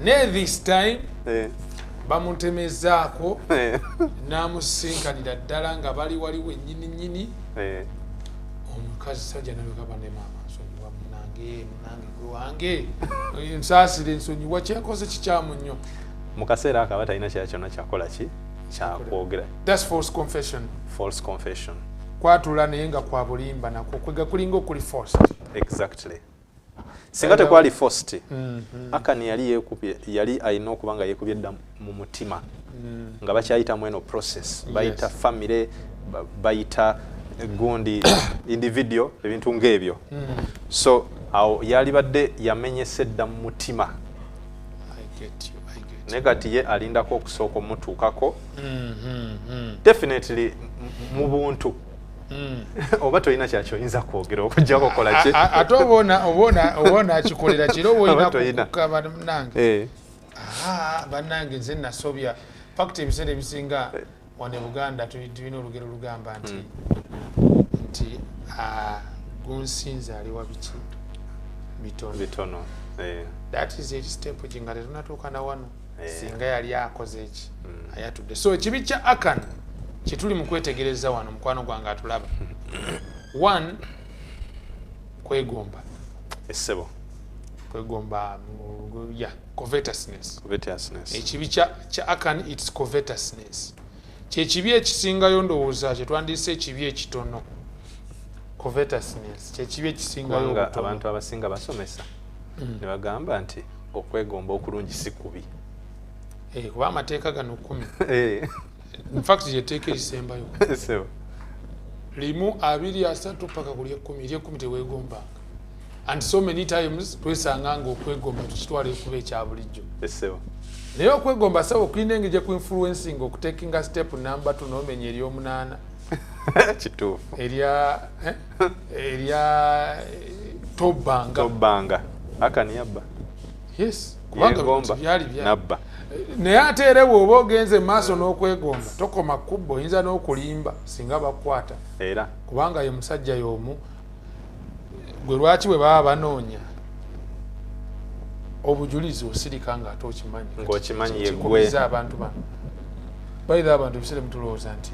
Ne this time bamutemezaako n'amusinkanira ddala nga bali wali wennyini nnyini. Omukazi sajja nabigaba ne maama nsonyiwa munange gwe wange nsaasire nsonyiwa kyenkoze kikyamu nnyo. Mu kaseera ako aba talina kyona kyakola ki kyakwogera. That's false confession. False confession. Kwatula naye nga kwa bulimba nakwo kwega kulinga okuli forced. Exactly. Singa tekwali forced. Akan yali yeekubye yali alina okuba nga yeekubye dda mu mutima nga bakyayitamu eno process bayita family bayita gundi individual ebintu ng'ebyo. So awo yali badde yamenyese dda mu mutima. I get you. Naye kati ye alindako okusooka omutuukako definitely mu buntu oba tolina kyakyoyinza kwogera okujja kukola ki ate obona akikolera kiro woyina kukaba nange bannange nze nasobya fact ebiseera ebisinga wane Buganda tulina olugero lugamba nti gunsinza aliwa biki bitono. That is a step jinga tunatuuka na wano singa yali akoze eki ayatudde. So ekibi kya Akan kituli mu kwetegereza wano mukwano gwange atulaba. 1 kwegomba essebo kwegomba covetousness. Ekibi kya Akan it's covetousness. Kyekibi ekisingayo ndowooza kyetwandiise ekibi ekitono. Covetousness kyekibi ekisingayo obutono. Abantu abasinga basomesa ne bagamba nti okwegomba okulungi si kubi. kuba amateeka gano 10 in fact yeteeka erisembayo so limu 2 3 paka kuli 10 teweegombanga and so many times twesanga nga okwegomba tukitwala ekuba ekya bulijjo so naye okwegomba sawa okulina engeri gye kuinfluencing okutekinga step number 2 n'omenya ery'omunaana kituufu erya tobbanga Akani yabba yes kubanga byali nabba naye ate era bw'oba ogenze maaso n'okwegomba tokoma kubbo oyinza n'okulimba singa bakwata era kubanga ye musajja y'omu gwe lwaki bwe baba banoonya obujulizi osirika nga ate okimanyi ng'okimanyi yeggwe abantu bano bayira abantu ebisere mutulowooza nti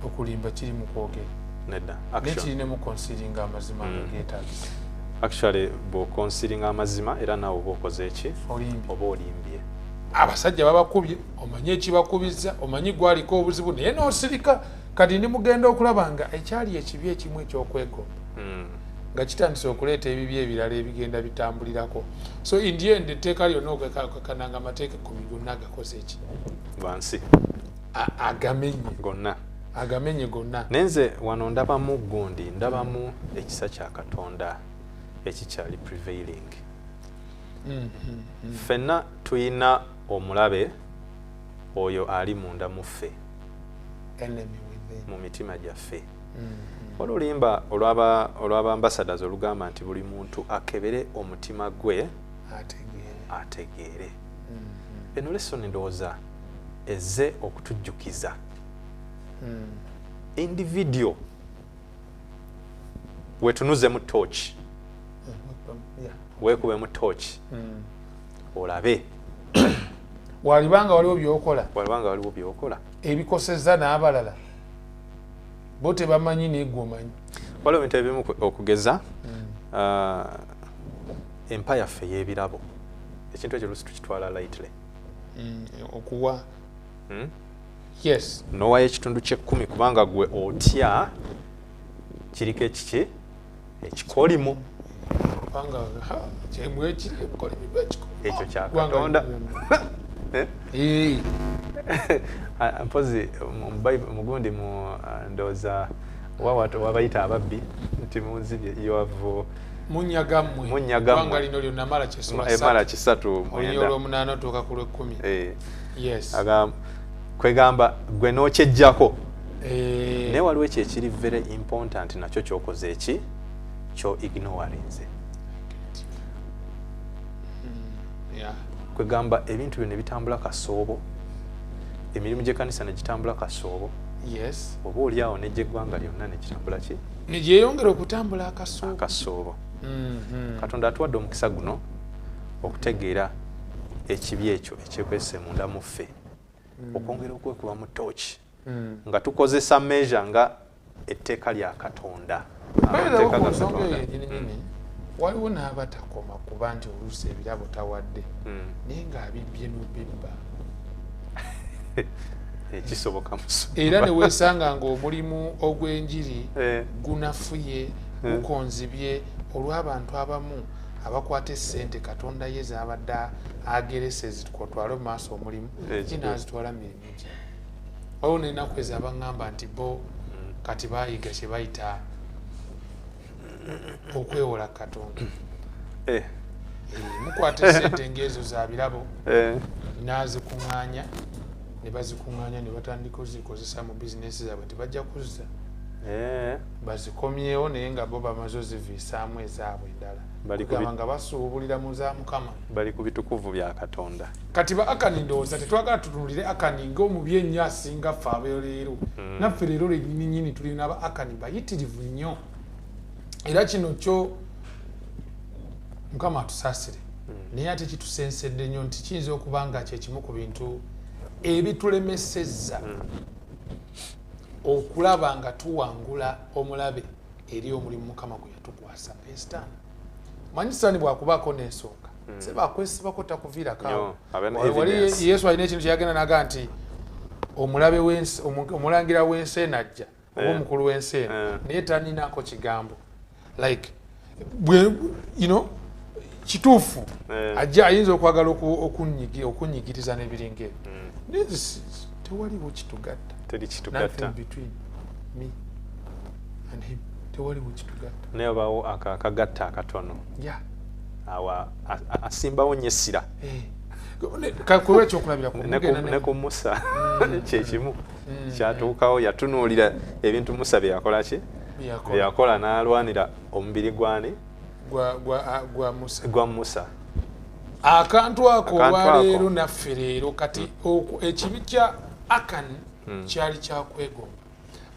okulimba kiri mu kwogera nedda nekirine considering amazima geetaagisa actually bw'oconsidering amazima era naawe oba okoze eki oba olimbye abasajja babakubye omanyi ekibakubiza omanyi gwaliko obuzibu naye n'osirika kati ndi mugenda okulaba nga ekyali ekibi ekimu ekyokwegomba nga kitandise okuleeta ebibi ebirala ebigenda bitambulirako so in the end etteeka lyonna okwekananga amateeka 10 gonna agakoze eki wansi agamenye gonna nenze wano ndabamu gundi ndabamu ekisa kya Katonda ekikyali prevailing ffenna tuyina omulabe oyo ali munda mu ffe mu mitima gyaffe olulimba olw'aba ambassadors olugamba nti buli muntu akebere omutima gwe ategeere eno lesson ndowooza ezze okutujjukiza individual wetunuzemu torch weekubemu torch olabe walibanga waliwo byokola ebikosezza n'abalala bo tebamanyi negwe omanyi waliwo ebintu ebimu okugeza empa yaffe y'ebirabo ekintu ekyo lusi tukitwala lightly okuwa yes nowayo ekitundu kye10 kubanga gwe otya kiriko ekiki ekikolimu ekyo kya Katonda mpozi mugundi mu ndowooza wabayita ababbi nti munzibye yoavu munyagamwe lino lyonna mala kisatu olw'omunaana otuuka ku lw'10 yes kwegamba gwe n'okyejjako naye waliwo ekyo ekiri very important nakyo kyokoze eki kyo ignorinze kwegamba ebintu byo ne bitambula kasoobo emirimu gy'ekkanisa ne gitambula kasoobo yes oba oli awo n'egy'eggwanga lyonna ne kitambula ki ne gyeyongera okutambula akasoobo Katonda atuwadde omukisa guno okutegeera ekibi ekyo ekyekwese munda mu ffe okwongera okwekuba mu tooki nga tukozesa measure nga etteeka lya Katonda waliwo n'abatakoma kuba nti oluusi ebirabo tawadde naye ng'abibbye n'obibba ekisoboka era ne weesanga ng'omulimu ogw'enjiri gunafuye gukonzibye olw'abantu abamu abakwata essente Katonda ye zaabadde agerese zitwale mu maaso omulimu kinaazitwala mirimu gye waliwo n'ennaku ezo abaŋŋamba nti bo kati baayiga kye bayita okwewola Katonda mukwata essente ng'ezo za birabo n'azikuŋŋaanya ne bazikuŋŋaanya ne batandika ozikozesa mu bizinesi zaabwe tebajja kuzza bazikomyewo naye nga bo bamaze oziviisaamu ezaabwe endala kugamba nga basuubulira mu za Mukama bali ku bitukuvu bya Katonda kati ba Akani ndowooza tetwagala tutunulire Akani ng'omubi ennyo asinga ffe ab'eleero naffe leero lennyini tulina aba Akani bayitirivu nnyo era kino kyo Mukama atusaasire naye ate kitusensedde nnyo nti kiyinza okuba nga kyekimu ku bintu ebitulemesezza okulaba nga tuwangula omulabe eri omulimu Mukama gwe yatukwasa Sitaani manyi Sitaani bwakubaako n'ensonga sebakwesibako takuviirako wali Yesu alina ekintu kyeyagenda naga nti omulabe omulangira w'ensi enajja oba omukulu w'ensi eno naye taninaako kigambo like you know kituufu ajja ayinza okwagala okunyigiriza n'ebiringa ebyo tewaliwo kitugatta between me and him tewaliwo kitugatta naye obaawo akagatta akatono awa asimbawo nnyo essira kuba ekyokulabira ne ku Musa kyekimu kyatuukawo yatunuulira ebintu Musa byeyakola ki byeyakola n'alwanira omubiri gwa Musa akantu ako olwaleero naffe leero kati ekibi kya Akani kyali kyakwegomba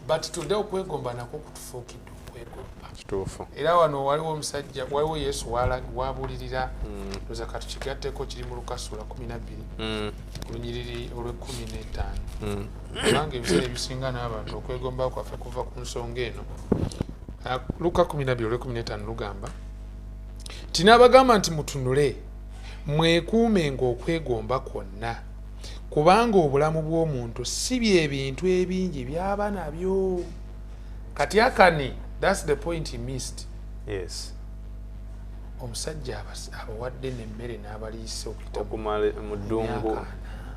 but tudde okwegomba nako kutufuukidde okwegomba kituufu era wano waliwo omusajja waliwo Yesu wabulirira loza katukigatteko kiri mu Luka ssuula 12 ku lunyiriri olw'15 kubanga ebiseera ebisinga n'abantu okwegomba kwaffe kuva ku nsonga eno Luka 12:15 lugamba tinabagamba nti mutunule mwekuumenga okwegomba kwonna kubanga obulamu bw'omuntu si bye bintu ebingi byaba nabyo kati Akani that's the point he missed. Yes. Omusajja abawadde n'emmere n'abaliise okumala mu ddungu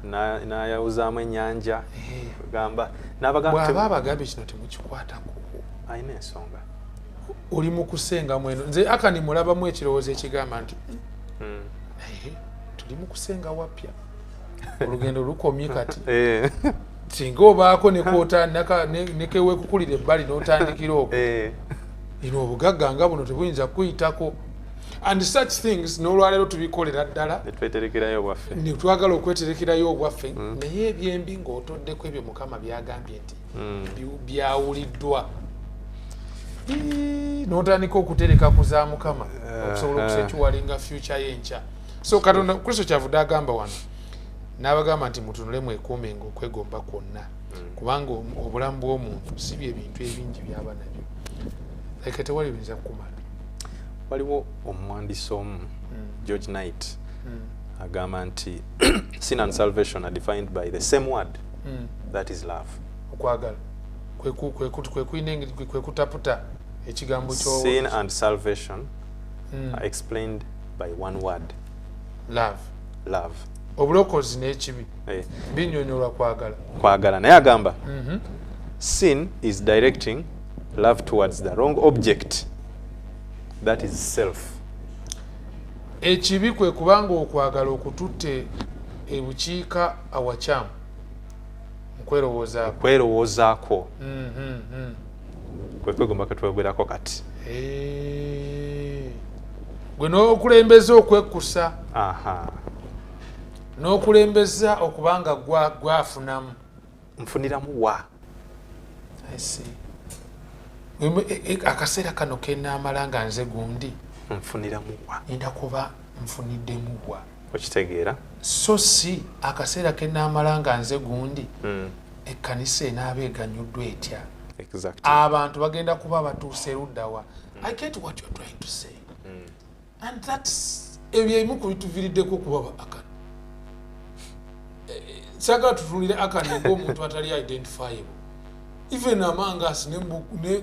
n'ayawuzaamu ennyanja gamba n'abagamba abagambye kino temukikwatako ayina ensonga oli mu kusenga mweno nze Akani mulabamu ekirowoozo ekigamba nti tuli mu kusenga wapya olugendo lukomye kati singa obaako nekewekukulira ebbali n'otandikira okwo ino obugagga nga buno tebuyinza kuyitako and such things n'olwaleero tubikolera ddala netwagala okweterekerayo obwaffe naye ebyembi ng'otoddeko ebyo Mukama byagambye nti byawuliddwa n'otandika okutereka ku za Mukama okusobola okusekiwalinga future y'enkya so Katonda Kristo kyavudde agamba wano n'abagamba nti mutunule mwekuumenga okwegomba kwonna kubanga obulamu bw'omuntu si bye bintu ebingi byaba nabyo like tewali biyinza kukumala. Waliwo omuwandiisi omu George Knight agamba nti sin and salvation are defined by the same word that is love. Okwagala kwekutaputa ekigambo kyo sin and salvation are explained by one word love. Obulokozi n'ekibi binyonyolwa kwagala naye agamba sin is directing love towards the wrong object, that is self. Ekibi kwe kubanga okwagala okututte ebukiika awakyamu kwerowoozaako kwe kwegomba katwegwerako kati gwe n'okulembeza okwekkusa n'okulembeza okubanga gwafunamu nfuniramu wa akaseera kano kenaamala nga nze gundi nfuniramu wa nda kuba nfuniddemu wa okitegeera so si akaseera kenaamala nga nze gundi ekkanisa enaaba eganyuddwa etya abantu bagenda kuba batuuse luddawa. I get what you're trying to say and that's ebyebimu ku bituviriddeko okuba Akani sagala tutunulire Akani ng'omuntu atali identifiable even among us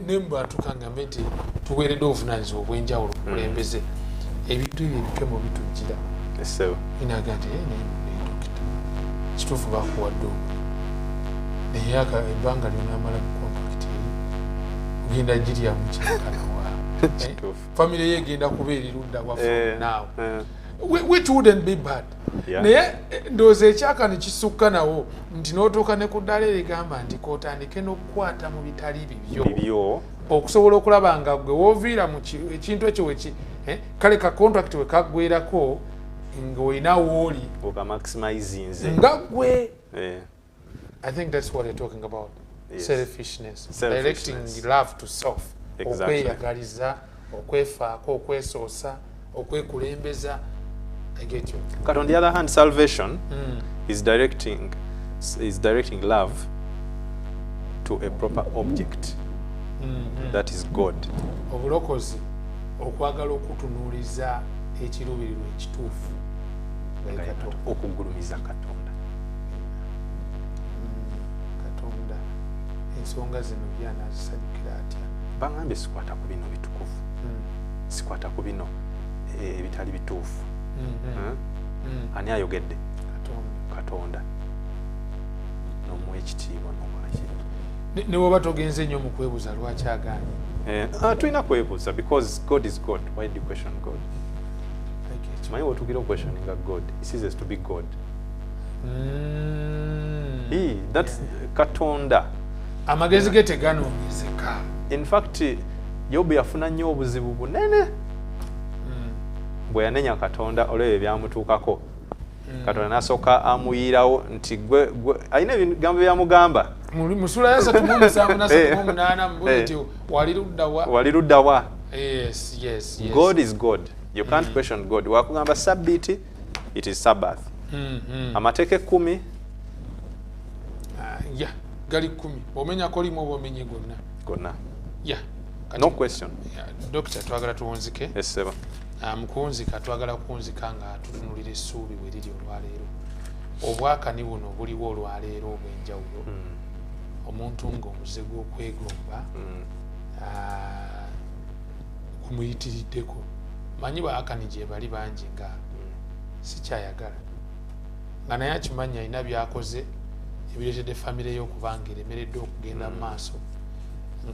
nembatuka ngambe nti tuweeredde obuvunaanyizibwa obw'enjawulo kulembeze ebintu ebyo ebipya mu bitujjira inaga nti dokita kituufu bakuwadde naye ebbanga lyonamala mu kompakiti ogenda giryamu kyenkanawa famire ye egenda kubeera erudda waffe naawe which wouldn't be bad. Naye ndowooza ekyakani kisukka nawo nti n'otuuka ne ku ddala erigamba nti kootandike n'okukwata mu bitali bibyo okusobola okulaba nga gwe wooviira mu ekintu ekyo kale ka contract we kaggwerako ng'olina wooli nga gwe. I think that's what they're talking about. Selfishness. Directing love to self. Okweyagaliza, okwefaako, okwesoosa, okwekulembeza. I get you. But on the other hand, salvation is directing love to a proper object, that is God. Obulokozi okwagala okutunuuliza ekiruubirirwa ekituufu okugulumiza Katonda. Katonda ensonga zino byanaazisanyukira atya? Bangambye sikwata ku bino bitukuvu, sikwata ku bino ebitali bituufu. Ani ayogedde? Katonda. N'omuwa ekitiibwa n'omwakira. Ne bw'oba togenze nnyo mu kwebuuza lwaki agaanye? Tulina kwebuuza because God is God. Why do you question God? Kimanyi bw'otugira questioninga God. He ceases to be God. That's Katonda. Amagezi ge teganoonyezeka. In fact, Yobu yafuna nnyo obuzibu bunene bwe yanenya Katonda olw'ebyo byamutuukako. Katonda n'asooka amuyiirawo nti gwe alina ebigambo byamugamba. Mu ssula ya 3:7-8 mbuli nti wali ludda wa? Yes. God is God. You can't question God. Wakugamba Sabbath, it is Sabbath. Amateeka 10 gali 10. Omenyako limu oba omenye gonna. No question. Doctor, twagala tuwunzike. Yes, sir. Mu kuwunzika twagala kuwunzika nga tutunulira essuubi bwe liri olwaleero. Obwakani buno buliwo olwaleero obw'enjawulo. Omuntu ng'omuze gw'okwegomba omuyitiriddeko. Manyi baakani gye bali bangi nga sikyayagala. Nga naye akimanyi alina byakoze ebireetedde famire y'okuba nga eremereddwa okugenda mu maaso.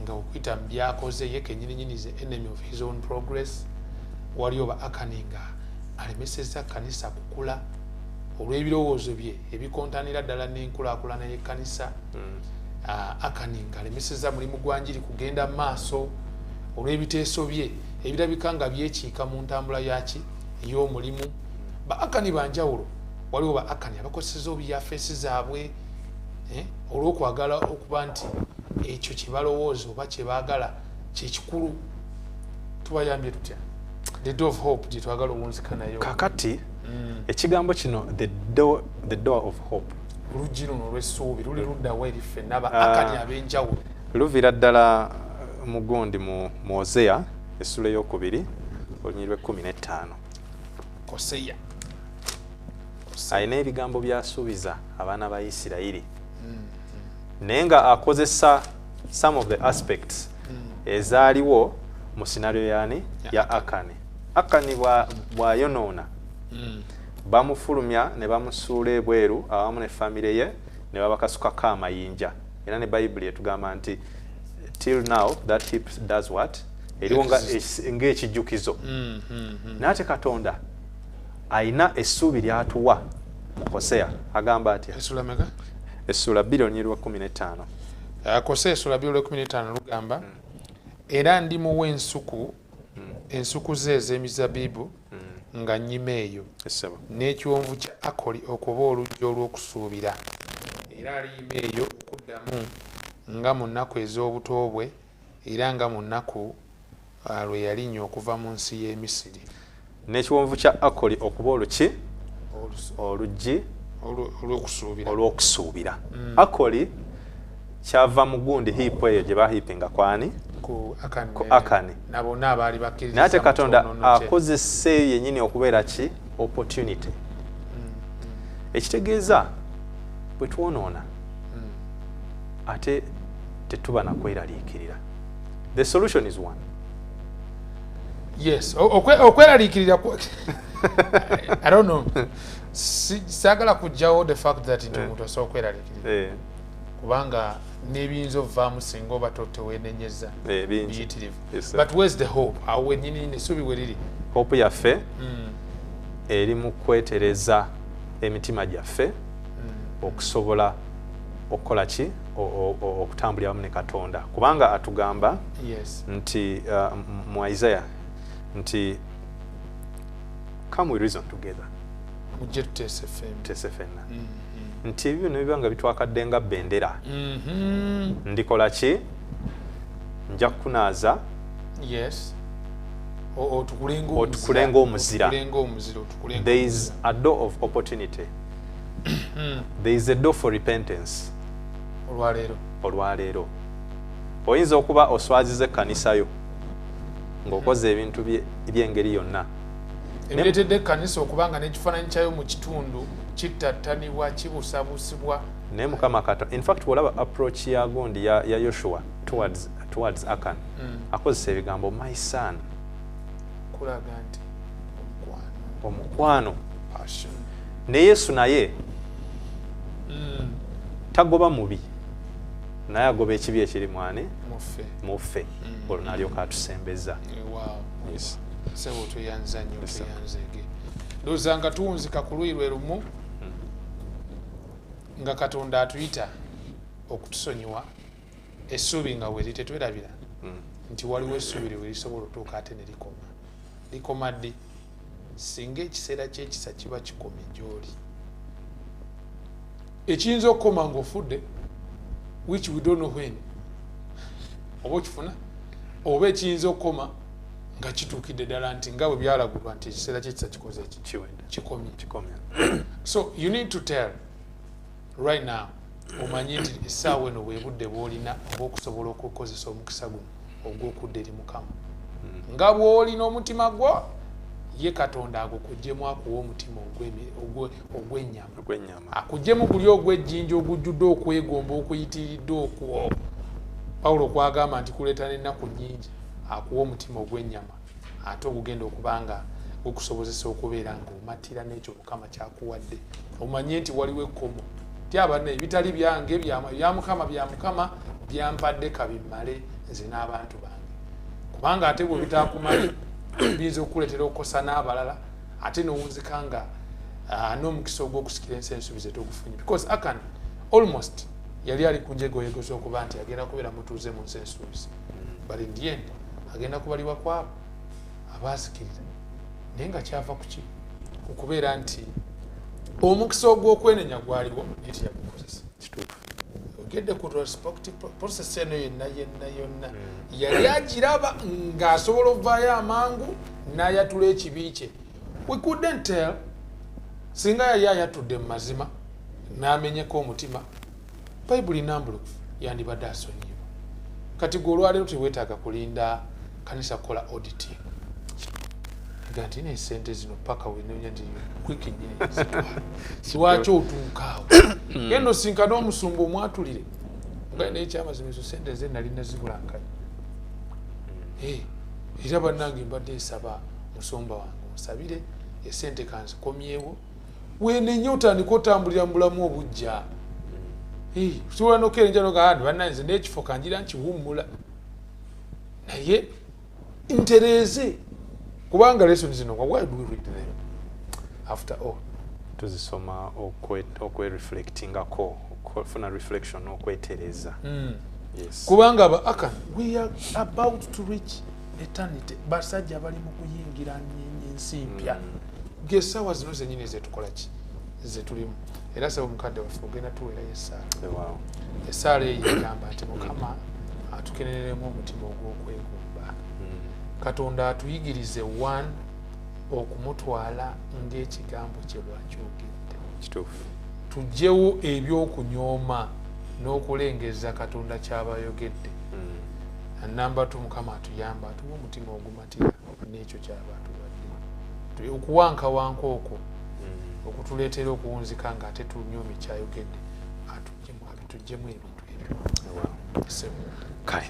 Nga okuyita mu byakoze ye kennyini ze enemy of his own progress. Waliyo ba Akani nga alemesezza kanisa kukula olw'ebirowoozo bye ebikontanira ddala n'enkulaakulana y'ekkanisa. Akani nga alemesezza mulimu gwa njiri kugenda mu maaso olw'ebiteeso bye ebirabika nga byekiika mu ntambula ey'omulimu. Ba Akani banjawulo. Waliwo ba Akani abakozeseza obuyaafeesi zaabwe olw'okwagala okuba nti ekyo kye balowooza oba kye baagala kye kikulu. Tubayambye tutya? The door of hope gye twagala owunzika nayo. Kakati ekigambo kino the door of hope. Oluggi luno olw'essuubi luli luddawa eri ffenna ba Akani ab'enjawulo. Luviira ddala mu gundi mu Hosea essula ey'okubiri olunyiriri 15. Hosea. Alina ebigambo by'asuubiza abaana ba Isirayiri. Naye nga akozesa some of the aspects ezaaliwo mu scenario ya Akani. Akani bw'ayonoona bamufulumya ne bamusuula ebweru awamu ne famire ye ne babakasukako amayinja. Era ne Bayibuli etugamba nti till now that heap does what? Eriwo ng'ekijjukizo. Naate Katonda ayina essuubi ly'atuwa mu Hosea agamba atya? Essula 2:15. Hosea essula 2:15 lugamba era ndimuwa ensuku ze ez'emizabibu nga nnyima eyo n'ekiwonvu kya Akoli okuba oluggi olw'okusuubira era aliyima eyo okuddamu nga mu nnaku ez'obuto bwe era nga mu nnaku lwe yalinnya okuva mu nsi y'e Misiri. N'ekiwonvu kya Akoli okuba oluggi olw'okusuubira. Akoli kyava mu gundi hiipu eyo gye bahiipinga kwani? Ku Akani. Nabonna abaali bakkiriza. Naye ate Katonda akozesa eyo yennyini okubeera ki? Opportunity. Ekitegeeza bwe twonoona ate tetuba na kweraliikirira. The solution is one. Yes. Okweraliikirira I don't know. Sagala kujjawo the fact that omuntu asobola okweraliikirira. Kubanga n'ebiyinza ovaamu singa oba teweenenyeza biyitirivu. But where's the hope? Awo ennyini essuubi we liri. Hope yaffe eri mu kwetereza emitima gyaffe okusobola okukola ki? Okutambulira wamu ne Katonda. Kubanga atugamba nti mu Isaiah nti come we reason together. Mujje tuteese ffenna. Nti ebyo ne biba nga bitwakadde nga bendera. Ndikola ki? Nja kukunaaza. Yes. Otukulenga omuzira. There is a door of opportunity. There is a door for repentance. Olwaleero. Oyinza okuba oswaziza ekkanisa yo ng'okoze ebintu by'engeri yonna. Ebireetedde ekkanisa okubanga n'ekifaananyi kyayo mu kitundu kittattanibwa kibusabusibwa. Naye Mukama Katonda, in fact olaba approach ya gundi ya Yoshua towards Akan akozesa ebigambo my son. Kulaga nti omukwano. Passion. Ne Yesu naye tagoba mubi naye agoba ekibi ekiri mwane muffe olwo nalyoka atusembeza. Yes. Sebo tuyanza nnyo tuyanzege ndowooza nga tuwunzika ku luyi lwe lumu nga Katonda atuyita okutusonyiwa essuubi nga we litetwerabira nti waliwo essuubi lwe lisobola otuuka ate ne likoma ddi singa ekiseera ky'ekisa kiba kikomye gy'oli ekiyinza okukoma ng'ofudde which we don't know when oba okifuna oba ekiyinza okukoma nga kituukidde ddala nti nga bwe byalagulwa nti ekiseera ky'ekisa kikoze kikomye. So you need to tell right now omanyi nti essaawa eno bwe budde bw'olina oba okusobola okukozesa omukisa guno ogw'okudda eri Mukama nga bw'olina omutima gwo ye Katonda agukuggyemu akuwa omutima ogw'ennyama akuggyemu guli ogw'ejjinja ogujjudde okwegomba okuyitiridde okwo Pawulo kwagamba nti kuleeta n'ennaku nnyingi akuwa omutima ogw'ennyama ate ogugenda okubanga gukusobozesa okubeera ng'omatira n'ekyo Mukama kyakuwadde omanye nti waliwo ekkomo ti abanne ebitali byange bya Mukama byampadde kabimmale nze n'abantu bange kubanga ate bwe bitaakumale biyinza okukuleetera okukosa n'abalala ate n'owunzika nga n'omukisa ogw'okusikira ensi ensuubize togufunye because Akan almost yali ali ku njegoyego z'okuba nti agenda kubeera mutuuze mu nsi ensuubize but in the end agenda kubalibwa kwabo abaazikirira naye nga kyava ku ki okubeera nti omukisa ogw'okwenenya gwaliwo naye teyagukozesa ogedde ku respective process eno yonna yali agiraba ng'asobola ovaayo amangu n'ayatula ekibi kye. We couldn't tell singa yali ayatudde mu mazima n'amenyeko omutima bayibuli nambulukufu yandibadde asonyiibwa kati gwe olwaleero teweetaaga kulinda kanisa kukola auditing ga nti n'esente zino paka wenoonya nti kwiki nnyini lwaki otuukaawo eno sinka n'omusumba omwatulire nga n'ekyamazima ezo sente ze nali nazibulankanya era bannange mbadde nsaba musumba wange onsabire esente kanzikomyewo wenenye otandika otambulira mu bulamu obujja sobola nokerenja nogandi bannanze n'ekifo kanjira nkiwummula naye ntereeze kubanga lessons zino why do we read them after all tuzisoma okwereflectingako okufuna reflection okwetereza yes kubanga aba Akan we are about to reach eternity basajja bali mu kuyingira ensi mpya ng'essaawa zino zennyini zetukola ki zetulimu era saba omukadde waffe ogenda tuweerayo essaala essaala eyo egamba nti Mukama atukenereremu omutima ogw'okwegomba Katonda atuyigirize one okumutwala ng'ekigambo kye bwakyogedde kituufu tuggyewo ebyokunyooma n'okulengeza Katonda ky'abayogedde namba tu Mukama atuyamba atuwa omutima ogumatira n'ekyo ky'aba atuwadde okuwankawanka okwo okutuleetera okuwunzika nga ate tunyoomye kyayogedde atuggyemu ebintu ebyo kale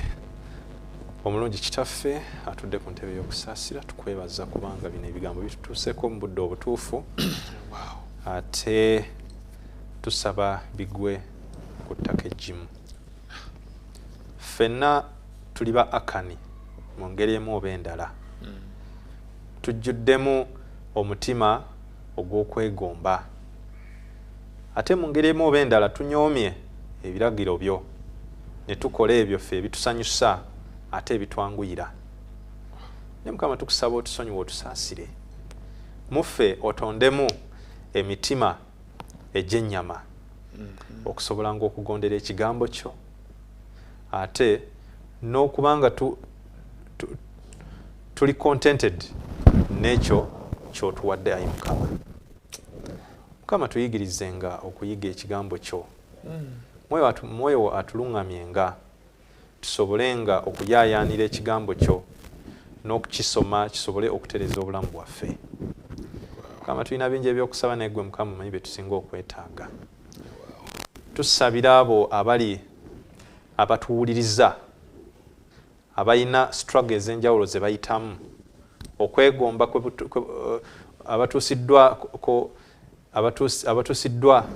omulungi kitaffe atudde ku ntebe y'okusaasira tukwebaza kubanga bino ebigambo bitutuuseeko mu budde obutuufu ate tusaba bigwe ku ttaka eggimu ffenna tuli ba Akani mu ngeri emu oba endala tujjuddemu omutima ogw'okwegomba ate mu ngeri emu oba endala tunyoomye ebiragiro byo ne tukola ebyo ffe ebitusanyusa ate ebitwanguyira ne Mukama tukusaba otusonyiwe otusaasire muffe otondemu emitima egy'ennyama okusobola ng'okugondera ekigambo kyo ate n'okubanga tuli contented n'ekyo ky'otuwadde ayi Mukama tuyigirizenga okuyiga ekigambo kyo mwoyo atuluŋŋamyenga tusobolenga okuyaayaanira ekigambo kyo n'okukisoma kisobole okutereza obulamu bwaffe Mukama tulina bingi ebyokusaba naye ggwe Mukama omanyi bye tusinga okwetaaga tusabira abo abatuwuliriza abayina struggle ez'enjawulo ze bayitamu okwegomba abatuusiddwa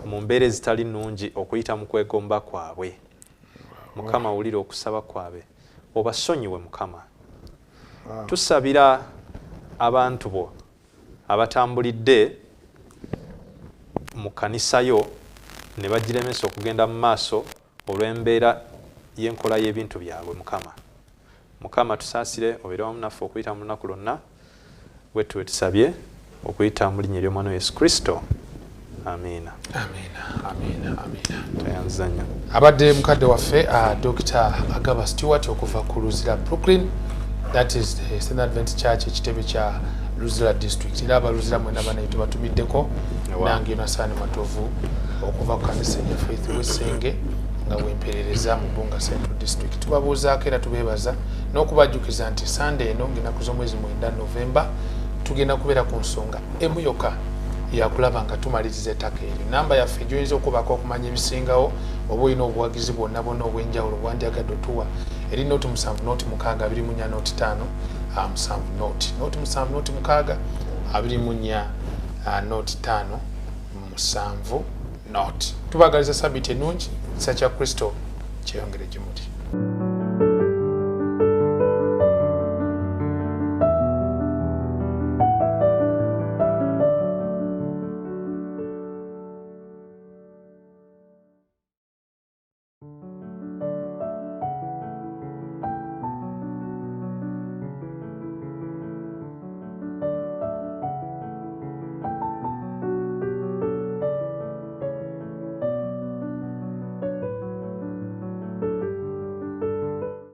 mu mbeera ezitali nnungi okuyita mu kwegomba kwabwe. Mukama awulira okusaba kwabwe, obasonyiwe Mukama. Tusabira abantu bo abatambulidde mu kanisa yo ne bagiremesa okugenda mu maaso olw'embeera y'enkola y'ebintu byabwe. Mukama tusaasire obeere wamu naffe okuyita mu lunaku lwonna, bwe tusabye okuyita mu linnya ly'Omwana Yesu Kristo. Amiina. Tayanza nnyo. Abadde mukadde waffe Dr. Agaba Stewart okuva ku Luzira Brooklyn, that is the Standard Adventist Church ekitebe kya Luzira District. Era abaluzira mwena banaye tubatumiddeko, nange Yonasaani Matovu okuva ku kanisa ya Faith Wesenge nga bwemperereza mu Bunga Central District. Tubabuuzaako era tubeebaza n'okubajjukiza nti Sunday eno ng'ennaku z'omwezi 9 November tugenda kubeera ku nsonga emu yokka yakulaba nga tumaliriza ettaka eryo. Namba yaffe gy'oyinza okubako okumanya ebisingawo oba olina obuwagizi bwonna obw'enjawulo bwandyagadde otuwa eri noti 7 noti 6 24 noti 5 7 noti 7 noti 6 24 noti 5 7 noti. Tubagaliza sabiti ennungi, kisa kya Kristo kyeyongere gye muli.